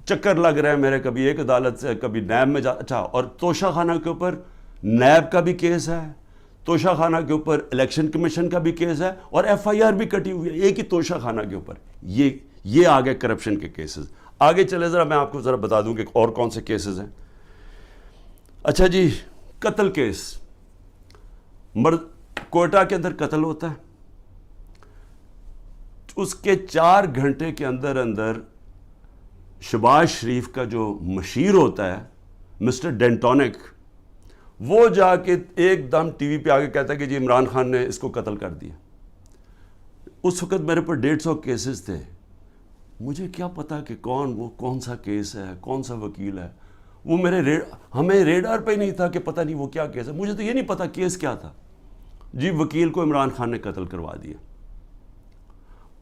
چکر لگ رہا ہے میرے, کبھی ایک عدالت سے کبھی نیب میں اچھا. اور توشہ خانہ کے اوپر نیب کا بھی کیس ہے, توشہ خانہ کے اوپر الیکشن کمیشن کا بھی کیس ہے, اور ایف آئی آر بھی کٹی ہوئی ہے ایک ہی توشہ خانہ کے اوپر. یہ آگے کرپشن کے کیسز. آگے چلے ذرا, میں آپ کو ذرا بتا دوں کہ اور کون سے کیسز ہیں. اچھا جی, قتل کیس. کوئٹہ کے اندر قتل ہوتا ہے, اس کے 4 گھنٹے کے اندر شہباز شریف کا جو مشیر ہوتا ہے مسٹر ڈینٹونک, وہ جا کے ایک دم ٹی وی پہ آگے کہتا ہے کہ جی عمران خان نے اس کو قتل کر دیا. اس وقت میرے پر 150 کیسز تھے. مجھے کیا پتا کہ کون سا کیس ہے, کون سا وکیل ہے. وہ ہمیں ریڈار پہ ہی نہیں تھا کہ پتہ نہیں وہ کیا کیس ہے. مجھے تو یہ نہیں پتا کیس کیا تھا. جی وکیل کو عمران خان نے قتل کروا دیا.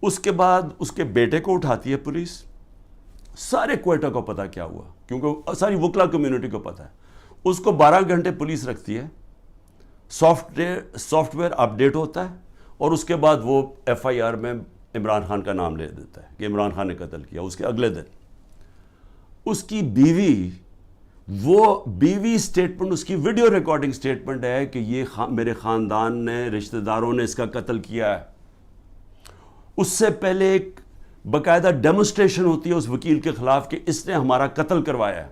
اس کے بعد اس کے بیٹے کو اٹھاتی ہے پولیس, سارے کوئٹہ کو پتا کیا ہوا، کیونکہ ساری وکلا کمیونٹی کو پتا ہے. اس کو 12 گھنٹے پولیس رکھتی ہے، سافٹ ویئر اپڈیٹ ہوتا ہے، اور اس کے بعد وہ ایف آئی آر میں عمران خان کا نام لے دیتا ہے کہ عمران خان نے قتل کیا. اس کے اگلے دن اس کی بیوی سٹیٹمنٹ، اس کی ویڈیو ریکارڈنگ سٹیٹمنٹ ہے کہ یہ میرے خاندان نے، رشتہ داروں نے اس کا قتل کیا ہے. اس سے پہلے ایک باقاعدہ ڈیمونسٹریشن ہوتی ہے اس وکیل کے خلاف کہ اس نے ہمارا قتل کروایا ہے.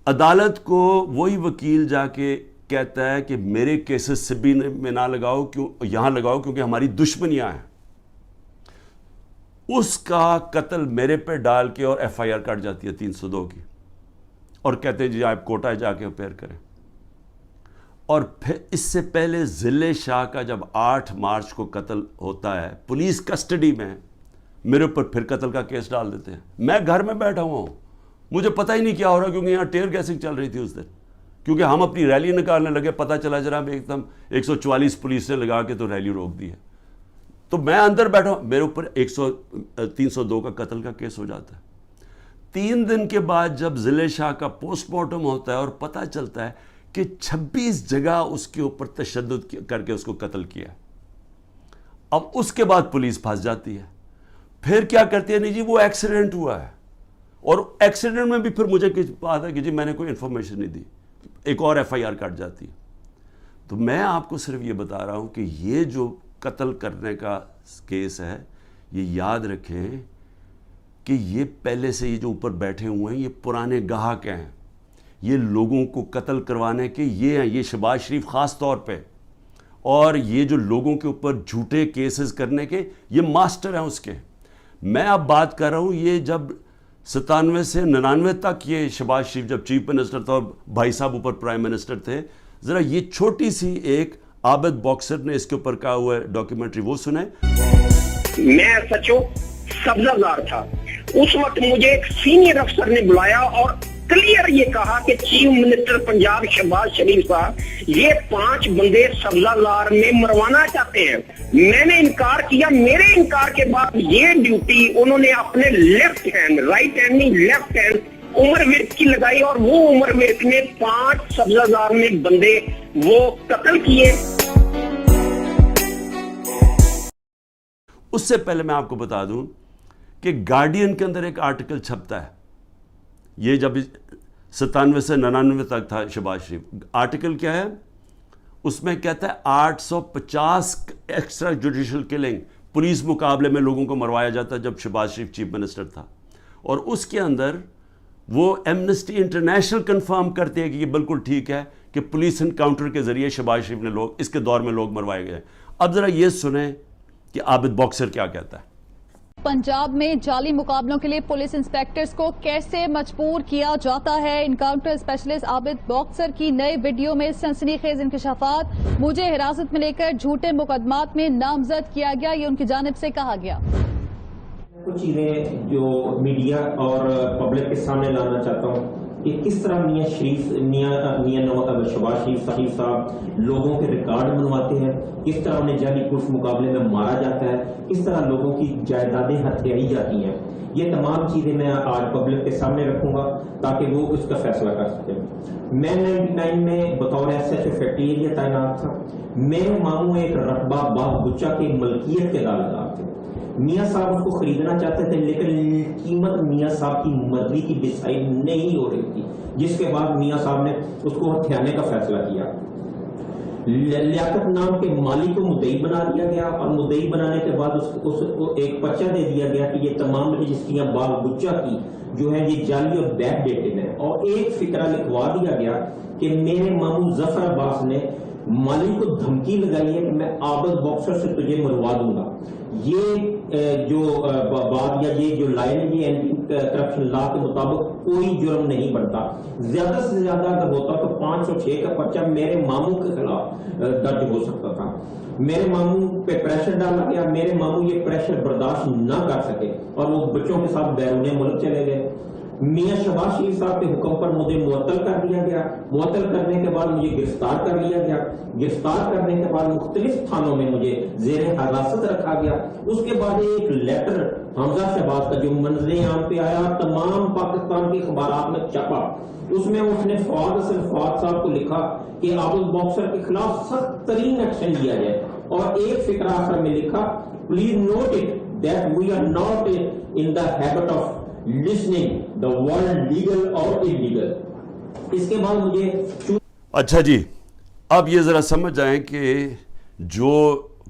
عدالت کو وہی وکیل جا کے کہتا ہے کہ میرے کیسز سے بھی میں نہ لگاؤ، یہاں لگاؤ کیونکہ ہماری دشمنیاں ہیں. اس کا قتل میرے پہ ڈال کے اور ایف آئی آر کٹ جاتی ہے 302 کی، اور کہتے ہیں جی آپ کوٹا جا کے اپیئر کریں. اور پھر اس سے پہلے ضلع شاہ کا جب 8 مارچ کو قتل ہوتا ہے، پولیس کسٹڈی میں میرے اوپر پھر قتل کا کیس ڈال دیتے ہیں. میں گھر میں بیٹھا ہوا ہوں، مجھے پتہ ہی نہیں کیا ہو رہا، کیونکہ یہاں ٹیئر گیسنگ چل رہی تھی اس دن، کیونکہ ہم اپنی ریلی نکالنے لگے. پتہ چلا جناب ایک دم 144 پولیس نے لگا کے تو ریلی روک دی ہے. تو میں اندر بیٹھا ہوں، میرے اوپر 302 کا قتل کا کیس ہو جاتا ہے. 3 دن کے بعد جب ضلع شاہ کا پوسٹ مارٹم ہوتا ہے اور پتہ چلتا ہے کہ 26 جگہ اس کے اوپر تشدد کر کے اس کو قتل کیا. اب اس کے بعد پولیس پھنس جاتی ہے. پھر کیا کرتی ہے؟ نہیں جی وہ ایکسیڈنٹ ہوا ہے، اور ایکسیڈنٹ میں بھی پھر مجھے بات ہے کہ جی میں نے کوئی انفارمیشن نہیں دی، ایک اور ایف آئی آر کٹ جاتی ہے. تو میں آپ کو صرف یہ بتا رہا ہوں کہ یہ جو قتل کرنے کا کیس ہے، یہ یاد رکھیں کہ یہ پہلے سے یہ جو اوپر بیٹھے ہوئے ہیں یہ پرانے گاہک ہیں. یہ لوگوں کو قتل کروانے کے یہ ہیں، یہ شہباز شریف خاص طور پہ، اور یہ جو لوگوں کے اوپر جھوٹے کیسز کرنے کے یہ ماسٹر ہیں اس کے. میں اب بات کر رہا ہوں یہ جب 97 سے 99 تک یہ شہباز شریف جب چیف منسٹر تھا اور بھائی صاحب اوپر پرائم منسٹر تھے، ذرا یہ چھوٹی سی ایک عابد باکسر نے اس کے اوپر کہا ہوا ہے ڈاکیومنٹری، وہ سنیں. میں سچو سبزہ زار تھا اس وقت، مجھے ایک سینئر افسر نے بلایا اور کلیئر یہ کہا کہ چیف منسٹر پنجاب شہباز شریف صاحب یہ 5 بندے سبزہ زار میں مروانا چاہتے ہیں. میں نے انکار کیا. میرے انکار کے بعد یہ ڈیوٹی انہوں نے اپنے لیفٹ ہینڈ، رائٹ ہینڈ نہیں لیفٹ ہینڈ عمر ورک کی لگائی، اور وہ عمر ورک نے 5 سبزہ زار میں بندے وہ قتل کیے. اس سے پہلے میں آپ کو بتا دوں کہ گارڈین کے اندر ایک آرٹیکل چھپتا ہے، یہ جب 97 سے 99 تک تھا شہباز شریف. آرٹیکل کیا ہے؟ اس میں کہتا ہے 850 ایکسٹرا جوڈیشل کلنگ پولیس مقابلے میں لوگوں کو مروایا جاتا ہے جب شہباز شریف چیف منسٹر تھا. اور اس کے اندر وہ ایمنسٹی انٹرنیشنل کنفرم کرتے ہیں کہ یہ بالکل ٹھیک ہے کہ پولیس انکاؤنٹر کے ذریعے شہباز شریف نے اس کے دور میں لوگ مروائے گئے. اب ذرا یہ سنیں کہ عابد باکسر کیا کہتا ہے. پنجاب میں جعلی مقابلوں کے لیے پولیس انسپیکٹرز کو کیسے مجبور کیا جاتا ہے؟ انکاؤنٹر اسپیشلسٹ عابد باکسر کی نئے ویڈیو میں سنسنی خیز انکشافات. مجھے حراست میں لے کر جھوٹے مقدمات میں نامزد کیا گیا، یہ ان کی جانب سے کہا گیا. کچھ چیزیں جو میڈیا اور پبلک کے سامنے لانا چاہتا ہوں کہ کس طرح شہباز شریف صاحب لوگوں کے ریکارڈ بنواتے ہیں، کس طرح انہیں جعلی پولیس مقابلے میں مارا جاتا ہے، کس طرح لوگوں کی جائیدادیں ہتھیائی جاتی ہیں. یہ تمام چیزیں میں آج پبلک کے سامنے رکھوں گا تاکہ وہ اس کا فیصلہ کر سکیں. میں 99 میں بطور S H O factory area تعینات تھا. میرے ماموں ایک رقبہ باغ بچہ کی ملکیت کے دعویدار تھے. میاں صاحب اس کو خریدنا چاہتے تھے لیکن قیمت میاں صاحب کی مرضی کی ڈیسائیڈ نہیں ہو رہی تھی، جس کے بعد میاں صاحب نے اس کو ہتھیانے کا فیصلہ کیا. لیاقت نام کے مالی کو مدعی بنا دیا گیا، اور مدعی بنانے کے بعد اس کو ایک پرچہ دے دیا گیا کہ یہ تمام رجسٹریاں باغ بچہ کی جو ہے یہ جعلی اور بیک ڈیٹڈ ہیں. اور ایک فقرہ لکھوا دیا گیا کہ میرے ماموں ظفر عباس نے مالی کو دھمکی لگائی ہے کہ میں عابد باکسر سے تجھے مروا دوں گا. یہ جو بات یا یہ جو لائن ہے یہ اینٹی کرپشن لا کے مطابق کوئی جرم نہیں بنتا. زیادہ سے زیادہ اگر ہوتا تو 506 کا پرچہ میرے ماموں کے خلاف درج ہو سکتا تھا. میرے ماموں پہ پریشر ڈالا گیا، میرے ماموں یہ پریشر برداشت نہ کر سکے اور وہ بچوں کے ساتھ بیرون ملک چلے گئے. میاں شہباز شریف صاحب کے حکم پر مجھے معطل کر دیا گیا. معطل کرنے کے بعد مجھے گرفتار کر لیا گیا. گرفتار کرنے کے بعد مختلف تھانوں میں مجھے زیر حراست رکھا گیا. اس کے بعد ایک لیٹر حمزہ شہباز کا جو منظر عام پہ آیا, تمام پاکستان کے اخبارات میں چھپا. اس میں اس نے فواد حسن فواد صاحب کو لکھا کہ عابد باکسر کے خلاف سخت ترین ایکشن لیا جائے, اور ایک فقرہ آخر میں لکھا, please note it that we are not in the habit of listening the word legal or illegal. اس کے بعد مجھے اچھا جی, اب یہ ذرا سمجھ جائیں کہ جو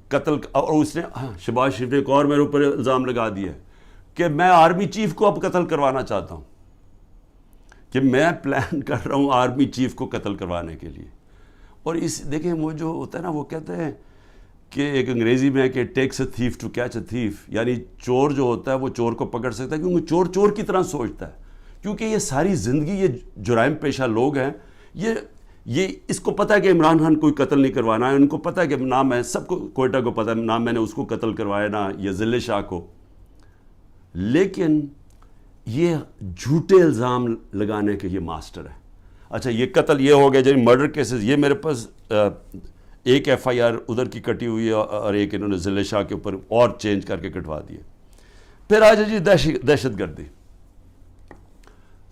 قتل, اور اس نے شہباز شریف نے ایک اور میرے اوپر الزام لگا دیا کہ میں آرمی چیف کو اب قتل کروانا چاہتا ہوں, کہ میں پلان کر رہا ہوں آرمی چیف کو قتل کروانے کے لیے. اور اس دیکھیں وہ جو ہوتا ہے نا, وہ کہتے ہیں کہ ایک انگریزی میں ہے کہ tax a thief to catch a thief, یعنی چور جو ہوتا ہے وہ چور کو پکڑ سکتا ہے کیونکہ چور چور کی طرح سوچتا ہے, کیونکہ یہ ساری زندگی یہ جرائم پیشہ لوگ ہیں, یہ اس کو پتہ ہے کہ عمران خان کوئی قتل نہیں کروانا ہے, ان کو پتہ ہے کہ نہ میں, سب کو کوئٹہ کو پتہ ہے نہ میں نے اس کو قتل کروایا نہ یہ ذل شاہ کو, لیکن یہ جھوٹے الزام لگانے کے یہ ماسٹر ہے. اچھا یہ قتل یہ ہو گیا, جب مرڈر کیسز یہ میرے پاس ایک ایف آئی آر ادھر کی کٹی ہوئی ہے اور ایک انہوں نے ذل شاہ کے اوپر اور چینج کر کے کٹوا دیے. پھر آ جائے جی دہشت گردی.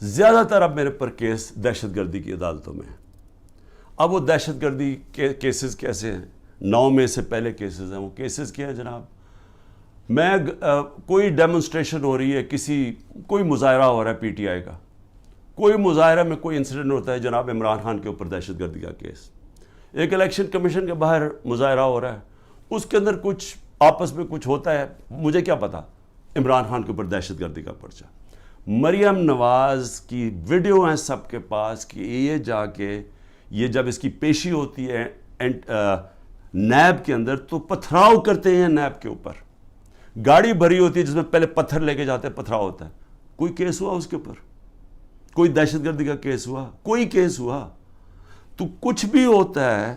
زیادہ تر اب میرے پر کیس دہشت گردی کی عدالتوں میں ہیں. اب وہ دہشت گردی کے کیسز کیسے ہیں؟ 9 میں سے پہلے کیسز ہیں. وہ کیسز کیا ہیں جناب؟ میں کوئی ڈیمونسٹریشن ہو رہی ہے, کوئی مظاہرہ ہو رہا ہے پی ٹی آئی کا, کوئی مظاہرہ میں کوئی انسیڈنٹ ہوتا ہے, جناب عمران خان کے اوپر دہشت گردی کا کیس. ایک الیکشن کمیشن کے باہر مظاہرہ ہو رہا ہے, اس کے اندر کچھ آپس میں کچھ ہوتا ہے, مجھے کیا پتا, عمران خان کے اوپر دہشت گردی کا پرچہ. مریم نواز کی ویڈیو ہیں سب کے پاس کہ یہ جا کے یہ جب اس کی پیشی ہوتی ہے نیب کے اندر تو پتھراؤ کرتے ہیں نیب کے اوپر. گاڑی بھری ہوتی ہے جس میں پہلے پتھر لے کے جاتے ہیں, پتھراؤ ہوتا ہے. کوئی کیس ہوا اس کے اوپر؟ کوئی دہشت گردی کا کیس ہوا؟ کوئی کیس ہوا؟ تو کچھ بھی ہوتا ہے,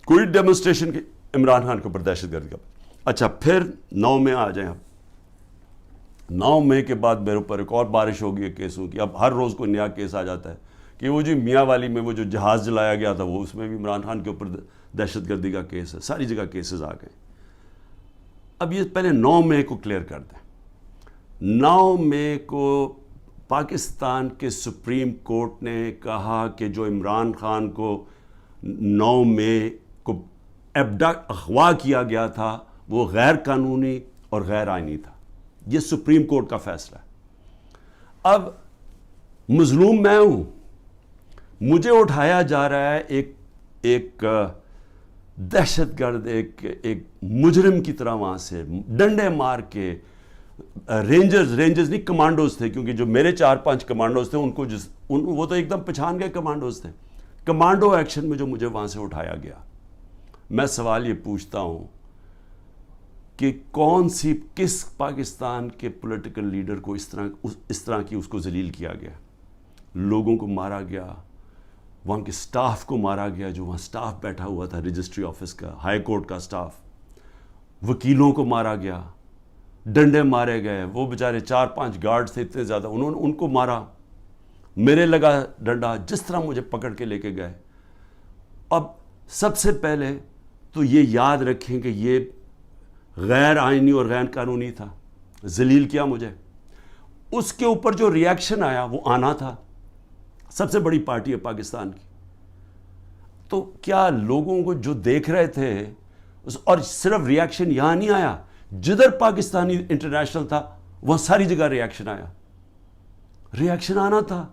کوئی ڈیمونسٹریشن کی عمران خان کے اوپر دہشت گردی کا. اچھا پھر 9 میں آ جائیں. اب 9 مئی کے بعد میرے اوپر ایک اور بارش ہو گئی ہے کیسوں کی. اب ہر روز کوئی نیا کیس آ جاتا ہے کہ وہ جو میاں والی میں وہ جو جہاز جلایا گیا تھا وہ اس میں بھی عمران خان کے اوپر دہشت گردی کا کیس ہے. ساری جگہ کیسز آ گئے. اب یہ پہلے 9 مئی کو کلیئر کر دیں. 9 مئی کو پاکستان کے سپریم کورٹ نے کہا کہ جو عمران خان کو 9 مئی کو اغوا کیا گیا تھا وہ غیر قانونی اور غیر آئینی تھا. یہ سپریم کورٹ کا فیصلہ ہے. اب مظلوم میں ہوں, مجھے اٹھایا جا رہا ہے ایک دہشت گرد, ایک مجرم کی طرح وہاں سے ڈنڈے مار کے. رینجرز نہیں کمانڈوز تھے, کیونکہ جو میرے 4-5 کمانڈوز تھے ان کو وہ تو ایک دم پہچان گئے کمانڈوز تھے. کمانڈو ایکشن میں جو مجھے وہاں سے اٹھایا گیا. میں سوال یہ پوچھتا ہوں کہ کس پاکستان کے پولیٹیکل لیڈر کو اس طرح کی اس کو ذلیل کیا گیا؟ لوگوں کو مارا گیا, وہاں کے سٹاف کو مارا گیا, جو وہاں سٹاف بیٹھا ہوا تھا رجسٹری آفس کا, ہائی کورٹ کا سٹاف, وکیلوں کو مارا گیا, ڈنڈے مارے گئے. وہ بیچارے 4-5 گارڈز تھے اتنے زیادہ, انہوں نے ان کو مارا. میرے لگا ڈنڈا, جس طرح مجھے پکڑ کے لے کے گئے. اب سب سے پہلے تو یہ یاد رکھیں کہ یہ غیر آئینی اور غیر قانونی تھا, ذلیل کیا مجھے. اس کے اوپر جو ری ایکشن آیا وہ آنا تھا. سب سے بڑی پارٹی ہے پاکستان کی, تو کیا لوگوں کو جو دیکھ رہے تھے, اور صرف ری ایکشن یہاں نہیں آیا, جدھر پاکستانی انٹرنیشنل تھا وہاں ساری جگہ ری ایکشن آیا. ری ایکشن آنا تھا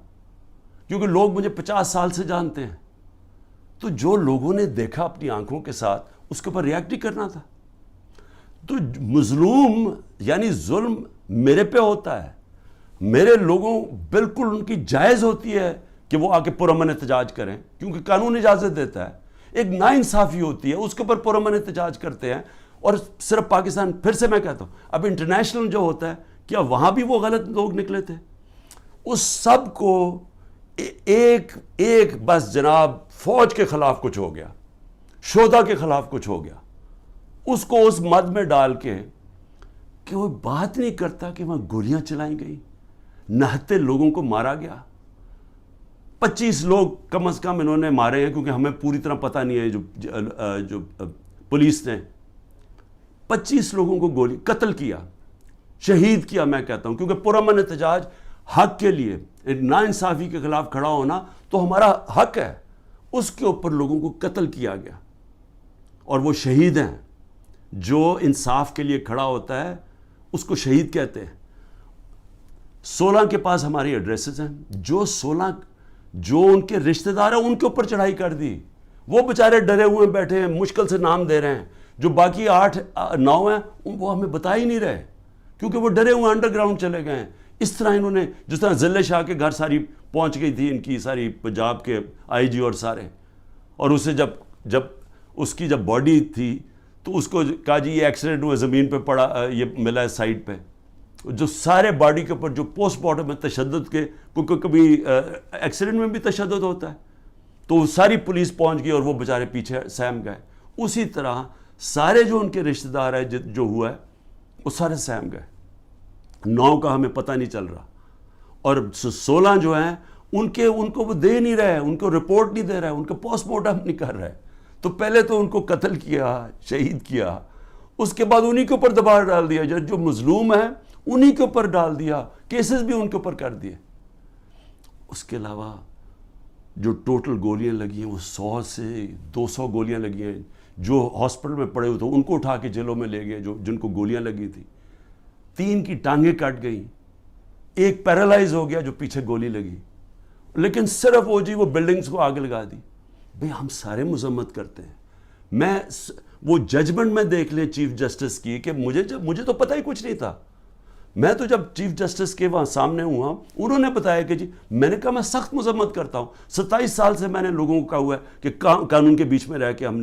کیونکہ لوگ مجھے 50 سال سے جانتے ہیں, تو جو لوگوں نے دیکھا اپنی آنکھوں کے ساتھ اس کے اوپر ریئیکٹ ہی کرنا تھا. تو مظلوم یعنی ظلم میرے پہ ہوتا ہے, میرے لوگوں بالکل ان کی جائز ہوتی ہے کہ وہ آ کے پرامن احتجاج کریں کیونکہ قانون اجازت دیتا ہے. ایک ناانصافی ہوتی ہے, اس کے اوپر پرامن احتجاج کرتے ہیں. اور صرف پاکستان, پھر سے میں کہتا ہوں, اب انٹرنیشنل جو ہوتا ہے کیا وہاں بھی وہ غلط لوگ نکلے تھے؟ اس سب کو ایک بس جناب فوج کے خلاف کچھ ہو گیا, شہداء کے خلاف کچھ ہو گیا, اس کو اس مد میں ڈال کے کہ وہ بات نہیں کرتا کہ وہاں گولیاں چلائیں گئی. 69 لوگوں کو مارا گیا. 25 لوگ کم از کم انہوں نے مارے ہیں, کیونکہ ہمیں پوری طرح پتہ نہیں ہے. جو پولیس نے 25 لوگوں کو گولی قتل کیا, شہید کیا میں کہتا ہوں, کیونکہ پرامن احتجاج حق کے لیے, ناانصافی کے خلاف کھڑا ہونا تو ہمارا حق ہے. اس کے اوپر لوگوں کو قتل کیا گیا, اور وہ شہید ہیں. جو انصاف کے لیے کھڑا ہوتا ہے اس کو شہید کہتے ہیں. 16 کے پاس ہماری ایڈریسز ہیں. جو ان کے رشتہ دار ہیں ان کے اوپر چڑھائی کر دی. وہ بیچارے ڈرے ہوئے بیٹھے ہیں, مشکل سے نام دے رہے ہیں. جو باقی 8-9 ہیں وہ ہمیں بتا ہی نہیں رہے, کیونکہ وہ ڈرے ہوئے انڈر گراؤنڈ چلے گئے ہیں. اس طرح انہوں نے, جس طرح ذلے شاہ کے گھر ساری پہنچ گئی تھی ان کی ساری پنجاب کے آئی جی اور سارے, اور اسے جب اس کی جب باڈی تھی تو اس کو کہا جی یہ ایکسیڈنٹ ہوا, زمین پہ پڑا, یہ ملا ہے سائڈ پہ. جو سارے باڈی کے اوپر جو پوسٹ مارٹم میں تشدد کے, کیونکہ کبھی ایکسیڈنٹ میں بھی تشدد ہوتا ہے, تو ساری پولیس پہنچ گئی اور وہ بیچارے پیچھے سہم گئے. اسی طرح سارے جو ان کے رشتہ دار ہیں جو ہوا ہے وہ سارے سہم گئے. 9 کا ہمیں پتہ نہیں چل رہا, اور 16 جو ہیں ان کو وہ دے نہیں رہے, ان کو رپورٹ نہیں دے رہے, ان کا پوسٹ مارٹم نہیں کر رہے. تو پہلے تو ان کو قتل کیا, شہید کیا, اس کے بعد انہی کے اوپر دباؤ ڈال دیا, جو مظلوم ہے انہی کے اوپر ڈال دیا, کیسز بھی ان کے اوپر کر دیے. اس کے علاوہ جو ٹوٹل گولیاں لگی ہیں وہ 100 سے 200 گولیاں لگی ہیں. جو ہاسپٹل میں پڑے ہوئے تھے ان کو اٹھا کے جیلوں میں لے گئے جن کو گولیاں لگی تھی. 3 کی ٹانگیں کٹ گئیں, 1 پیرالائز ہو گیا جو پیچھے گولی لگی. لیکن صرف وہ بلڈنگز کو آگ لگا دی. بھئی ہم سارے مذمت کرتے ہیں. وہ ججمنٹ میں دیکھ لیں چیف جسٹس کی, کہ مجھے تو پتہ ہی کچھ نہیں تھا. میں تو جب چیف جسٹس کے وہاں سامنے ہوا, انہوں نے بتایا کہ جی, میں نے کہا میں سخت مذمت کرتا ہوں. 27 سال سے میں نے لوگوں کو کہا ہوا ہے کہ قانون کے بیچ میں رہ کے ہم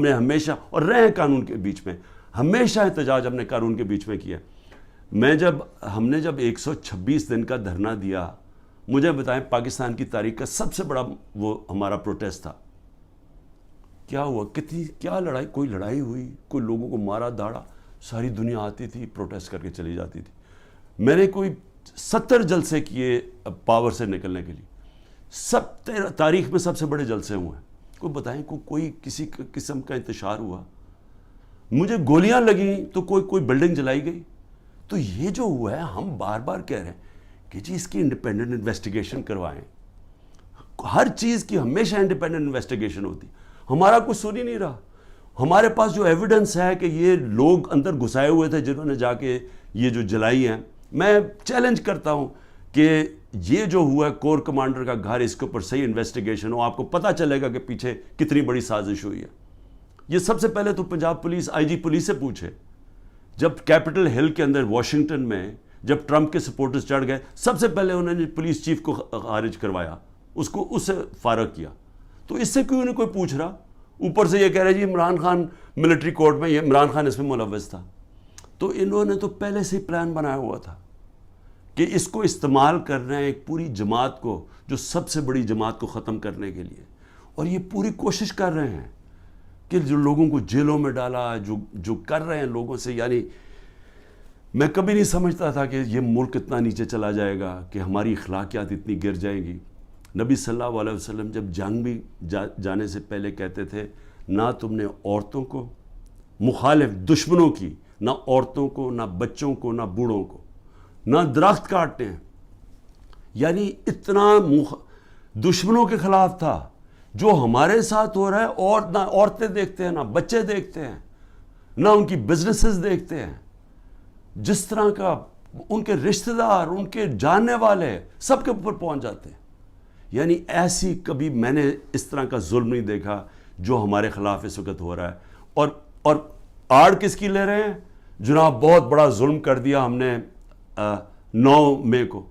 نے ہمیشہ, اور رہے ہیں قانون کے بیچ میں, ہمیشہ احتجاج ہم نے قانون کے بیچ میں کیا. ہم نے جب 126 دن کا دھرنا دیا, مجھے بتائیں پاکستان کی تاریخ کا سب سے بڑا وہ ہمارا پروٹیسٹ تھا. کیا ہوا, کیا لڑائی, کوئی لڑائی ہوئی, کوئی لوگوں کو مارا داڑا, ساری دنیا آتی تھی پروٹیسٹ کر کے چلی جاتی تھی. میں نے کوئی 70 جلسے کیے پاور سے نکلنے کے لیے. تاریخ میں سب سے بڑے جلسے ہوئے ہیں. کوئی بتائیں کوئی کسی قسم کا انتشار ہوا. مجھے گولیاں لگیں تو کوئی بلڈنگ جلائی گئی. تو یہ جو ہوا ہے, ہم بار بار کہہ رہے ہیں کہ جی اس کی انڈیپینڈنٹ انویسٹیگیشن کروائیں. ہر چیز کی ہمیشہ انڈیپینڈنٹ انویسٹیگیشن ہوتی. ہمارا کچھ سن ہی نہیں رہا. ہمارے پاس جو ایویڈنس ہے کہ یہ لوگ اندر گھسائے ہوئے تھے جنہوں نے جا کے یہ جو جلائی ہیں, میں چیلنج کرتا ہوں کہ یہ جو ہوا ہے کور کمانڈر کا گھر, اس کے اوپر صحیح انویسٹیگیشن ہو, آپ کو پتہ چلے گا کہ پیچھے کتنی بڑی سازش ہوئی ہے. یہ سب سے پہلے تو پنجاب پولیس آئی جی پولیس سے پوچھے. جب کیپٹل ہل کے اندر واشنگٹن میں جب ٹرمپ کے سپورٹرز چڑھ گئے, سب سے پہلے انہوں نے پولیس چیف کو خارج کروایا, اس سے فارغ کیا. تو اس سے کیوں نہیں کوئی پوچھ رہا؟ اوپر سے یہ کہہ رہے جی عمران خان ملٹری کورٹ میں, یہ عمران خان اس میں ملوث تھا. تو انہوں نے تو پہلے سے ہی پلان بنایا ہوا تھا کہ اس کو استعمال کرنا ہے ایک پوری جماعت کو, جو سب سے بڑی جماعت کو ختم کرنے کے لیے. اور یہ پوری کوشش کر رہے ہیں کہ جو لوگوں کو جیلوں میں ڈالا, جو کر رہے ہیں لوگوں سے. یعنی میں کبھی نہیں سمجھتا تھا کہ یہ ملک اتنا نیچے چلا جائے گا, کہ ہماری اخلاقیات اتنی گر جائیں گی. نبی صلی اللہ علیہ وسلم جب جنگ بھی جانے سے پہلے کہتے تھے, نہ تم نے عورتوں کو, مخالف دشمنوں کی, نہ عورتوں کو, نہ بچوں کو, نہ بوڑھوں کو, نہ درخت کاٹتے ہیں. یعنی اتنا دشمنوں کے خلاف تھا. جو ہمارے ساتھ ہو رہا ہے, اور نہ عورتیں دیکھتے ہیں, نہ بچے دیکھتے ہیں, نہ ان کی بزنسز دیکھتے ہیں. جس طرح کا ان کے رشتہ دار, ان کے جاننے والے سب کے اوپر پہنچ جاتے ہیں. یعنی ایسی کبھی میں نے اس طرح کا ظلم نہیں دیکھا جو ہمارے خلاف اس وقت ہو رہا ہے. اور آڑ کس کی لے رہے ہیں؟ جناب بہت بڑا ظلم کر دیا ہم نے 9 مئی کو.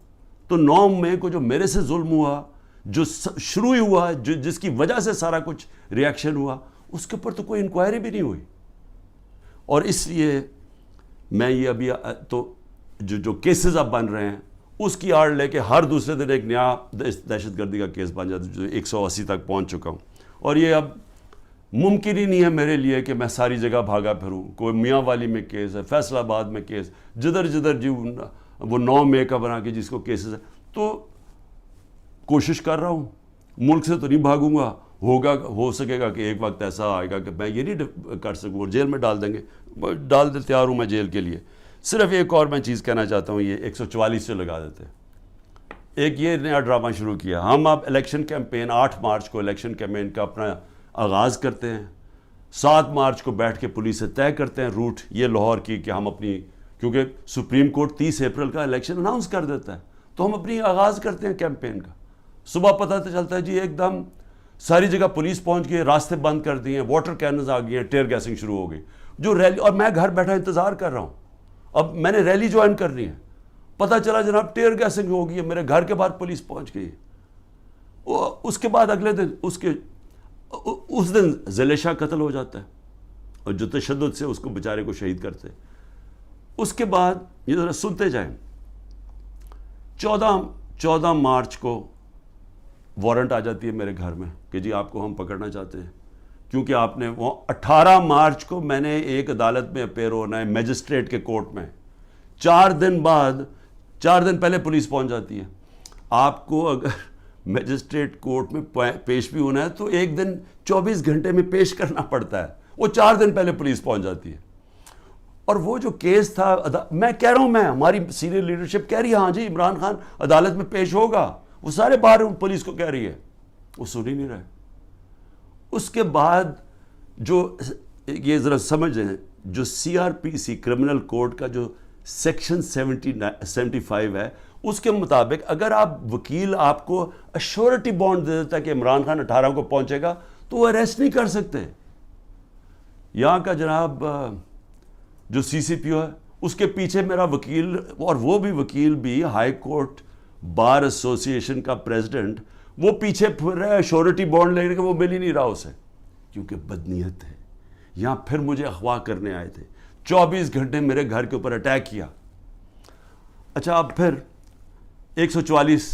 تو 9 مئی کو جو میرے سے ظلم ہوا, جو شروع ہی ہوا, جس کی وجہ سے سارا کچھ ریاکشن ہوا, اس کے اوپر تو کوئی انکوائری بھی نہیں ہوئی. اور اس لیے میں یہ ابھی تو جو کیسز اب بن رہے ہیں, اس کی آڑ لے کے ہر دوسرے دن ایک نیا دہشت گردی کا کیس بن جاتا ہے, جو 180 تک پہنچ چکا ہوں. اور یہ اب ممکن ہی نہیں ہے میرے لیے کہ میں ساری جگہ بھاگا پھروں. کوئی میاں والی میں کیس ہے, فیصل آباد میں کیس, جدھر وہ 9 مئی کا بنا کے جس کو کیسز ہے. تو کوشش کر رہا ہوں, ملک سے تو نہیں بھاگوں گا, ہو سکے گا کہ ایک وقت ایسا آئے گا کہ میں یہ نہیں کر سکوں, جیل میں ڈال دیں گے, تیار ہوں میں جیل کے لیے. صرف ایک اور میں چیز کہنا چاہتا ہوں, یہ 144 سے لگا دیتے. ایک یہ نیا ڈرامہ شروع کیا, ہم اب الیکشن کیمپین 8 مارچ کو الیکشن کیمپین کا اپنا آغاز کرتے ہیں, 7 مارچ کو بیٹھ کے پولیس سے طے کرتے ہیں روٹ یہ لاہور کی کہ ہم اپنی, کیونکہ سپریم کورٹ 30 اپریل کا الیکشن اناؤنس کر دیتا ہے, تو ہم اپنی آغاز کرتے ہیں کیمپین کا. صبح پتہ چلتا ہے جی ایک دم ساری جگہ پولیس پہنچ گئی, راستے بند کر دیے ہیں, واٹر کیننز آ گئی ہیں, ٹیئر گیسنگ شروع ہو گئی جو ریلی, اور میں گھر بیٹھا انتظار کر رہا ہوں, اب میں نے ریلی جوائن کرنی ہے, پتہ چلا جناب ٹیئر گیسنگ ہو گئی ہے, میرے گھر کے باہر پولیس پہنچ گئی. اس کے بعد اگلے دن اس دن ذیل شاہ قتل ہو جاتا ہے, اور جو تشدد سے اس کو بیچارے کو شہید کرتے. اس کے بعد یہ ذرا سنتے جائیں, 14 مارچ کو وارنٹ آ جاتی ہے میرے گھر میں کہ جی آپ کو ہم پکڑنا چاہتے ہیں, کیونکہ آپ نے وہ 18 مارچ کو میں نے ایک عدالت میں اپیئر ہونا ہے میجسٹریٹ کے کورٹ میں, 4 دن پہلے پولیس پہنچ جاتی ہے. آپ کو اگر میجسٹریٹ کورٹ میں پیش بھی ہونا ہے تو ایک دن 24 گھنٹے میں پیش کرنا پڑتا ہے, وہ 4 دن پہلے پولیس پہنچ جاتی ہے. اور وہ جو کیس تھا, میں کہہ رہا ہوں, ہماری سینئر لیڈرشپ کہہ رہی ہے ہاں جی عمران خان عدالت میں پیش ہوگا, وہ سارے باہر پولیس کو کہہ رہی ہے, وہ سن ہی نہیں رہے. اس کے بعد جو یہ ذرا سمجھیں, جو CRPC کرمنل کوڈ کا جو سیکشن 75 ہے, اس کے مطابق اگر آپ وکیل آپ کو ایشورٹی بانڈ دے دیتا ہے کہ عمران خان 18 کو پہنچے گا تو وہ اریسٹ نہیں کر سکتے. یہاں کا جناب جو CCPO ہے اس کے پیچھے میرا وکیل, اور وہ بھی وکیل بھی ہائی کورٹ بار ایسوسی ایشن کا پریزیڈنٹ, وہ پیچھے پھر رہا ہے شورٹی بانڈ لے کے, وہ مل ہی نہیں رہا اسے, کیونکہ بدنیت ہے. یہاں پھر مجھے اغوا کرنے آئے تھے, 24 گھنٹے میرے گھر کے اوپر اٹیک کیا. اچھا اب پھر 144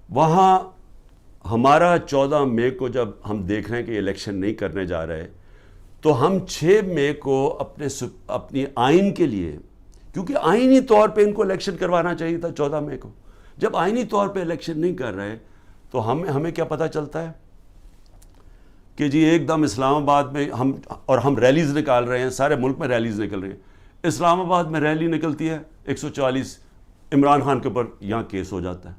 وہاں ہمارا 14 مئی کو جب ہم دیکھ رہے ہیں کہ الیکشن نہیں کرنے جا رہے, تو ہم 6 مئی کو اپنی آئین کے لیے, کیونکہ آئینی طور پہ ان کو الیکشن کروانا چاہیے تھا 14 مئی کو, جب آئینی طور پہ الیکشن نہیں کر رہے تو ہمیں کیا پتہ چلتا ہے کہ جی ایک دم اسلام آباد میں ہم ریلیز نکال رہے ہیں, سارے ملک میں ریلیز نکل رہی ہیں. اسلام آباد میں ریلی نکلتی ہے 144, عمران خان کے اوپر یہاں کیس ہو جاتا ہے.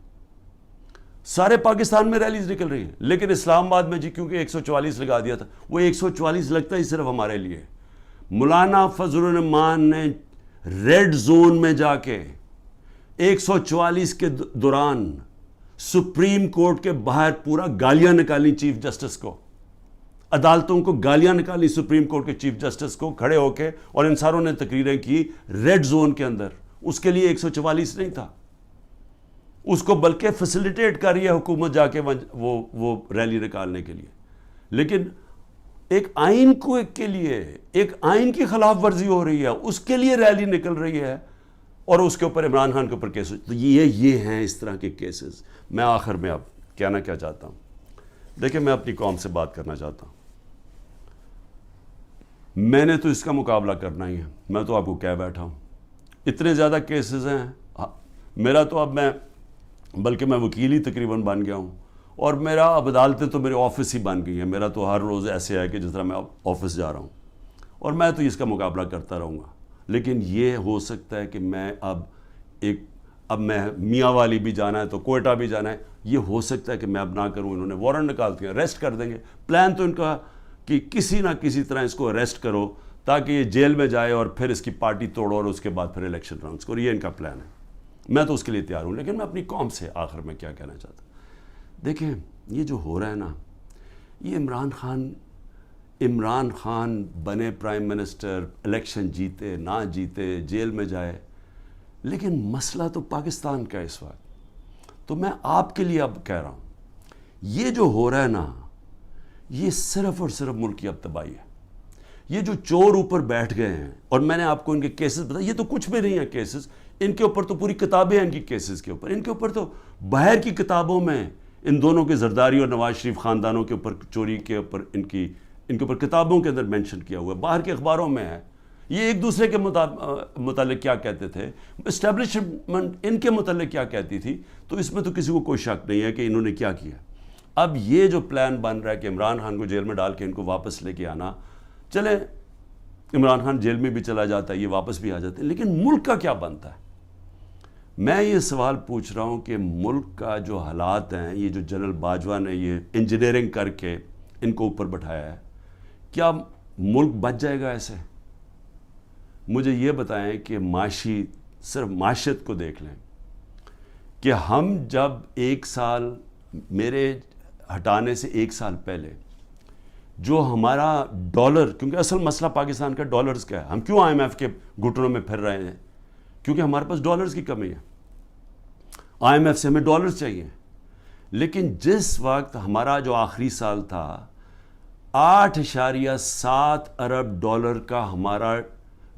سارے پاکستان میں ریلیز نکل رہی ہیں, لیکن اسلام آباد میں جی کیونکہ 144 لگا دیا تھا, وہ 144 لگتا ہی صرف ہمارے لیے. مولانا فضل الرحمان نے ریڈ زون میں جا کے 144 کے دوران سپریم کورٹ کے باہر پورا گالیاں نکالی چیف جسٹس کو, عدالتوں کو گالیاں نکالی سپریم کورٹ کے چیف جسٹس کو کھڑے ہو کے, اور ان ساروں نے تقریریں کی ریڈ زون کے اندر. اس کے لیے 144 نہیں تھا, اس کو بلکہ فیسیلیٹیٹ کر رہی ہے حکومت جا کے وہ ریلی نکالنے کے لیے. لیکن ایک آئین کے لیے, ایک آئین کی خلاف ورزی ہو رہی ہے, اس کے لیے ریلی نکل رہی ہے, اور اس کے اوپر عمران خان کے اوپر کیس. تو یہ ہیں اس طرح کے کیسز. میں آخر میں اب کہنا کیا چاہتا ہوں, دیکھیں میں اپنی قوم سے بات کرنا چاہتا ہوں. میں نے تو اس کا مقابلہ کرنا ہی ہے, میں تو آپ کو کہہ بیٹھا ہوں, اتنے زیادہ کیسز ہیں میرا تو, اب بلکہ میں وکیل ہی تقریباً بن گیا ہوں, اور میرا اب عدالتیں تو میرے آفس ہی بن گئی ہیں. میرا تو ہر روز ایسے ہے کہ جس طرح میں آفس جا رہا ہوں, اور میں تو اس کا مقابلہ کرتا رہوں گا. لیکن یہ ہو سکتا ہے کہ میں اب میں میاں والی بھی جانا ہے تو کوئٹہ بھی جانا ہے, یہ ہو سکتا ہے کہ میں اب نہ کروں. انہوں نے وارنٹ نکال دیا, اریسٹ کر دیں گے. پلان تو ان کا کہ کسی نہ کسی طرح اس کو اریسٹ کرو تاکہ یہ جیل میں جائے, اور پھر اس کی پارٹی توڑو, اور اس کے بعد پھر الیکشن اناؤنس کرو. یہ ان کا پلان ہے, میں تو اس کے لیے تیار ہوں. لیکن میں اپنی قوم سے آخر میں کیا کہنا چاہتا ہوں, دیکھیں یہ جو ہو رہا ہے نا, یہ عمران خان بنے پرائم منسٹر, الیکشن جیتے نہ جیتے, جیل میں جائے, لیکن مسئلہ تو پاکستان کا اس وقت. تو میں آپ کے لیے اب کہہ رہا ہوں, یہ جو ہو رہا ہے نا, یہ صرف اور صرف ملک کی اب تباہی ہے. یہ جو چور اوپر بیٹھ گئے ہیں, اور میں نے آپ کو ان کے کیسز بتایا, یہ تو کچھ بھی نہیں ہے کیسز, ان کے اوپر تو پوری کتابیں ہیں ان کی کیسز کے اوپر. ان کے اوپر تو باہر کی کتابوں میں ان دونوں کے زرداری اور نواز شریف خاندانوں کے اوپر چوری کے اوپر ان کے اوپر کتابوں کے اندر مینشن کیا ہوا ہے, باہر کے اخباروں میں ہے. یہ ایک دوسرے کے متعلق کیا کہتے تھے, اسٹیبلشمنٹ ان کے متعلق کیا کہتی تھی, تو اس میں تو کسی کو کوئی شک نہیں ہے کہ انہوں نے کیا کیا. اب یہ جو پلان بن رہا ہے کہ عمران خان کو جیل میں ڈال کے ان کو واپس لے کے آنا, چلیں عمران خان جیل میں بھی چلا جاتا ہے, یہ واپس بھی آ جاتے ہیں, لیکن ملک کا کیا بنتا ہے؟ میں یہ سوال پوچھ رہا ہوں کہ ملک کا جو حالات ہیں, یہ جو جنرل باجوہ نے یہ انجینئرنگ کر کے ان کو اوپر بٹھایا ہے, کیا ملک بچ جائے گا ایسے؟ مجھے یہ بتائیں کہ صرف معاشیت کو دیکھ لیں کہ ہم جب ایک سال, میرے ہٹانے سے ایک سال پہلے جو ہمارا ڈالر, کیونکہ اصل مسئلہ پاکستان کا ڈالرز کا ہے, ہم کیوں IMF کے گھٹنوں میں پھر رہے ہیں؟ کیونکہ ہمارے پاس ڈالرز کی کمی ہے, IMF سے ہمیں ڈالرز چاہیے. لیکن جس وقت ہمارا جو آخری سال تھا 8.7 ارب ڈالر کا ہمارا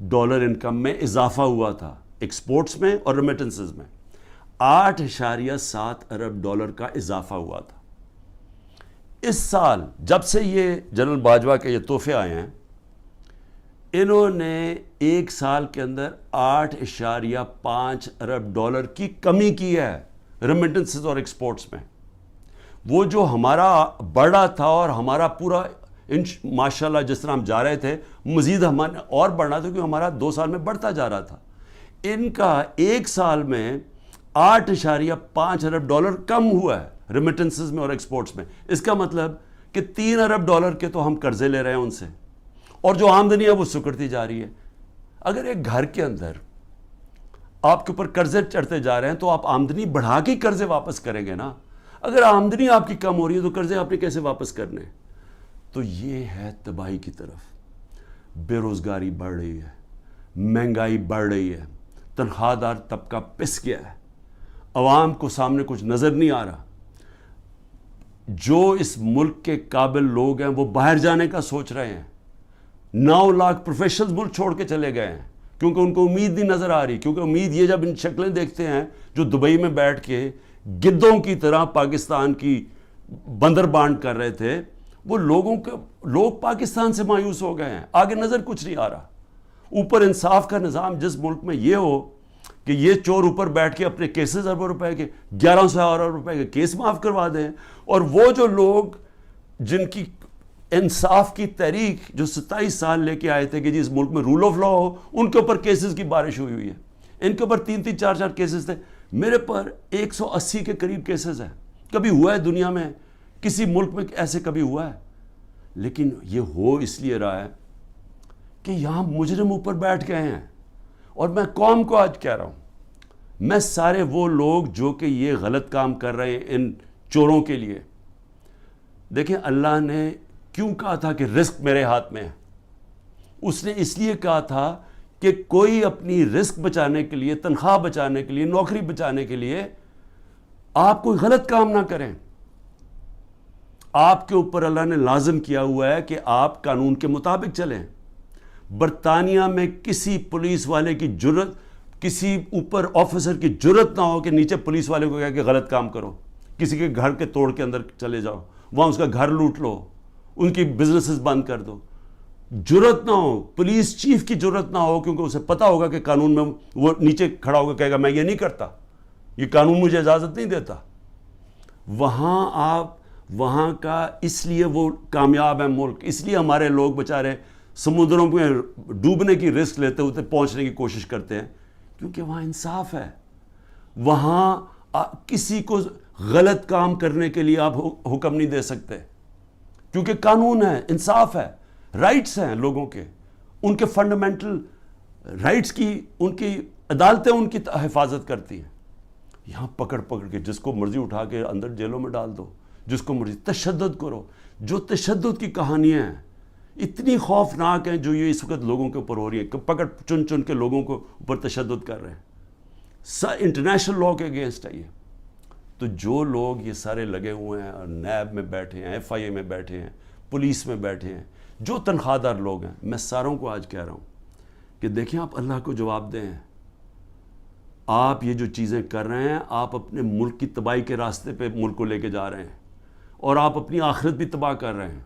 ڈالر انکم میں اضافہ ہوا تھا, ایکسپورٹس میں اور ریمیٹنسز میں 8.7 ارب ڈالر کا اضافہ ہوا تھا. اس سال جب سے یہ جنرل باجوہ کے یہ تحفے آئے ہیں, انہوں نے ایک سال کے اندر 8.5 ارب ڈالر کی کمی کی ہے ریمیٹنسز اور ایکسپورٹس میں. وہ جو ہمارا بڑھا تھا اور ہمارا پورا ماشاءاللہ جس طرح ہم جا رہے تھے, مزید ہمارا اور بڑھنا تھا کیونکہ ہمارا 2 سال میں بڑھتا جا رہا تھا. ان کا ایک سال میں 8.5 ارب ڈالر کم ہوا ہے ریمیٹنسز میں اور ایکسپورٹس میں. اس کا مطلب کہ 3 ارب ڈالر کے تو ہم قرضے لے رہے ہیں ان سے, اور جو آمدنی ہے وہ سکڑتی جا رہی ہے. اگر ایک گھر کے اندر آپ کے اوپر قرضے چڑھتے جا رہے ہیں تو آپ آمدنی بڑھا کے قرضے واپس کریں گے نا. اگر آمدنی آپ کی کم ہو رہی ہے تو قرضے آپ نے کیسے واپس کرنے؟ تو یہ ہے تباہی کی طرف. بے روزگاری بڑھ رہی ہے, مہنگائی بڑھ رہی ہے, تنخواہ دار طبقہ پس گیا ہے, عوام کو سامنے کچھ نظر نہیں آ رہا. جو اس ملک کے قابل لوگ ہیں وہ باہر جانے کا سوچ رہے ہیں. 9 لاکھ پروفیشنلز ملک چھوڑ کے چلے گئے ہیں کیونکہ ان کو امید نہیں نظر آ رہی. کیونکہ امید یہ جب ان شکلیں دیکھتے ہیں جو دبئی میں بیٹھ کے گدوں کی طرح پاکستان کی بندر بانٹ کر رہے تھے, وہ لوگ پاکستان سے مایوس ہو گئے ہیں. آگے نظر کچھ نہیں آ رہا. اوپر انصاف کا نظام جس ملک میں یہ ہو کہ یہ چور اوپر بیٹھ کے اپنے کیسز اربوں روپے کے 1100 ارب روپے کے کیس معاف کروا دیں, اور وہ جو لوگ جن کی انصاف کی تحریک جو 27 سال لے کے آئے تھے کہ جی اس ملک میں رول آف لا ہو, ان کے اوپر کیسز کی بارش ہوئی ہے. ان کے اوپر 3-3 4-4 کیسز تھے. میرے پر 180 کے قریب کیسز ہیں. کبھی ہوا ہے دنیا میں کسی ملک میں ایسے کبھی ہوا ہے؟ لیکن یہ ہو اس لیے رہا ہے کہ یہاں مجرم اوپر بیٹھ گئے ہیں. اور میں قوم کو آج کہہ رہا ہوں, میں سارے وہ لوگ جو کہ یہ غلط کام کر رہے ہیں ان چوروں کے لیے, دیکھیں اللہ نے کیوں کہا تھا کہ رزق میرے ہاتھ میں ہے؟ اس نے اس لیے کہا تھا کہ کوئی اپنی رزق بچانے کے لیے, تنخواہ بچانے کے لیے, نوکری بچانے کے لیے آپ کوئی غلط کام نہ کریں. آپ کے اوپر اللہ نے لازم کیا ہوا ہے کہ آپ قانون کے مطابق چلیں. برطانیہ میں کسی پولیس والے کی جرت, کسی اوپر آفیسر کی جرت نہ ہو کہ نیچے پولیس والے کو کہا کہ غلط کام کرو, کسی کے گھر کے توڑ کے اندر چلے جاؤ, وہاں اس کا گھر لوٹ لو, ان کی بزنسز بند کر دو. جرت نہ ہو, پولیس چیف کی جرت نہ ہو, کیونکہ اسے پتا ہوگا کہ قانون میں وہ نیچے کھڑا ہوگا کہے گا میں یہ نہیں کرتا, یہ قانون مجھے اجازت نہیں دیتا. وہاں کا اس لیے وہ کامیاب ہے ملک, اس لیے ہمارے لوگ بیچارے سمندروں میں ڈوبنے کی رسک لیتے ہوتے پہنچنے کی کوشش کرتے ہیں, کیونکہ وہاں انصاف ہے. وہاں کسی کو غلط کام کرنے کے لیے آپ حکم نہیں دے سکتے, کیونکہ قانون ہے, انصاف ہے, رائٹس ہیں لوگوں کے, ان کے فنڈامنٹل رائٹس کی ان کی عدالتیں ان کی حفاظت کرتی ہیں. یہاں پکڑ کے جس کو مرضی اٹھا کے اندر جیلوں میں ڈال دو, جس کو مرضی تشدد کرو. جو تشدد کی کہانیاں ہیں اتنی خوفناک ہیں جو یہ اس وقت لوگوں کے اوپر ہو رہی ہیں, پکڑ چن کے لوگوں کو اوپر تشدد کر رہے ہیں, انٹرنیشنل لا کے اگینسٹ ہے یہ. تو جو لوگ یہ سارے لگے ہوئے ہیں اور نیب میں بیٹھے ہیں, FIA میں بیٹھے ہیں, پولیس میں بیٹھے ہیں, جو تنخواہ دار لوگ ہیں, میں ساروں کو آج کہہ رہا ہوں کہ دیکھیں آپ اللہ کو جواب دیں. آپ یہ جو چیزیں کر رہے ہیں, آپ اپنے ملک کی تباہی کے راستے پہ ملک کو لے کے جا رہے ہیں, اور آپ اپنی آخرت بھی تباہ کر رہے ہیں.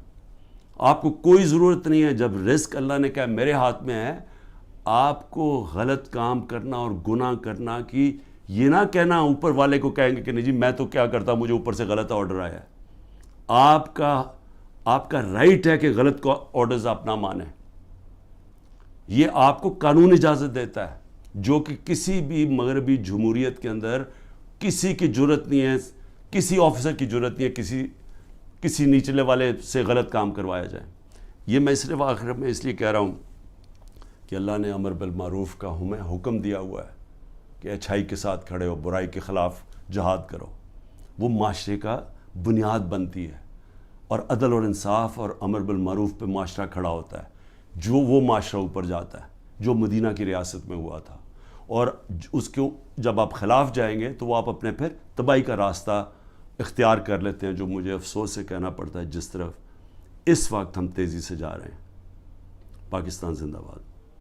آپ کو کوئی ضرورت نہیں ہے, جب رزق اللہ نے کہا میرے ہاتھ میں ہے, آپ کو غلط کام کرنا اور گناہ کرنا کی یہ نہ کہنا اوپر والے کو کہیں گے کہ نہیں جی میں تو کیا کرتا مجھے اوپر سے غلط آرڈر آیا ہے. آپ کا رائٹ ہے کہ غلط کو آرڈرز آپ نہ مانیں. یہ آپ کو قانون اجازت دیتا ہے, جو کہ کسی بھی مغربی جمہوریت کے اندر کسی کی جرت نہیں ہے, کسی آفیسر کی جرت نہیں ہے کسی نچلے والے سے غلط کام کروایا جائے. یہ میں صرف آخر میں اس لیے کہہ رہا ہوں کہ اللہ نے امر بالمعروف کا ہمیں حکم دیا ہوا ہے کہ اچھائی کے ساتھ کھڑے ہو, برائی کے خلاف جہاد کرو. وہ معاشرے کا بنیاد بنتی ہے, اور عدل اور انصاف اور امر بالمعروف پہ معاشرہ کھڑا ہوتا ہے. جو وہ معاشرہ اوپر جاتا ہے جو مدینہ کی ریاست میں ہوا تھا, اور اس کو جب آپ خلاف جائیں گے تو وہ آپ اپنے پھر تباہی کا راستہ اختیار کر لیتے ہیں, جو مجھے افسوس سے کہنا پڑتا ہے جس طرف اس وقت ہم تیزی سے جا رہے ہیں. پاکستان زندہ باد.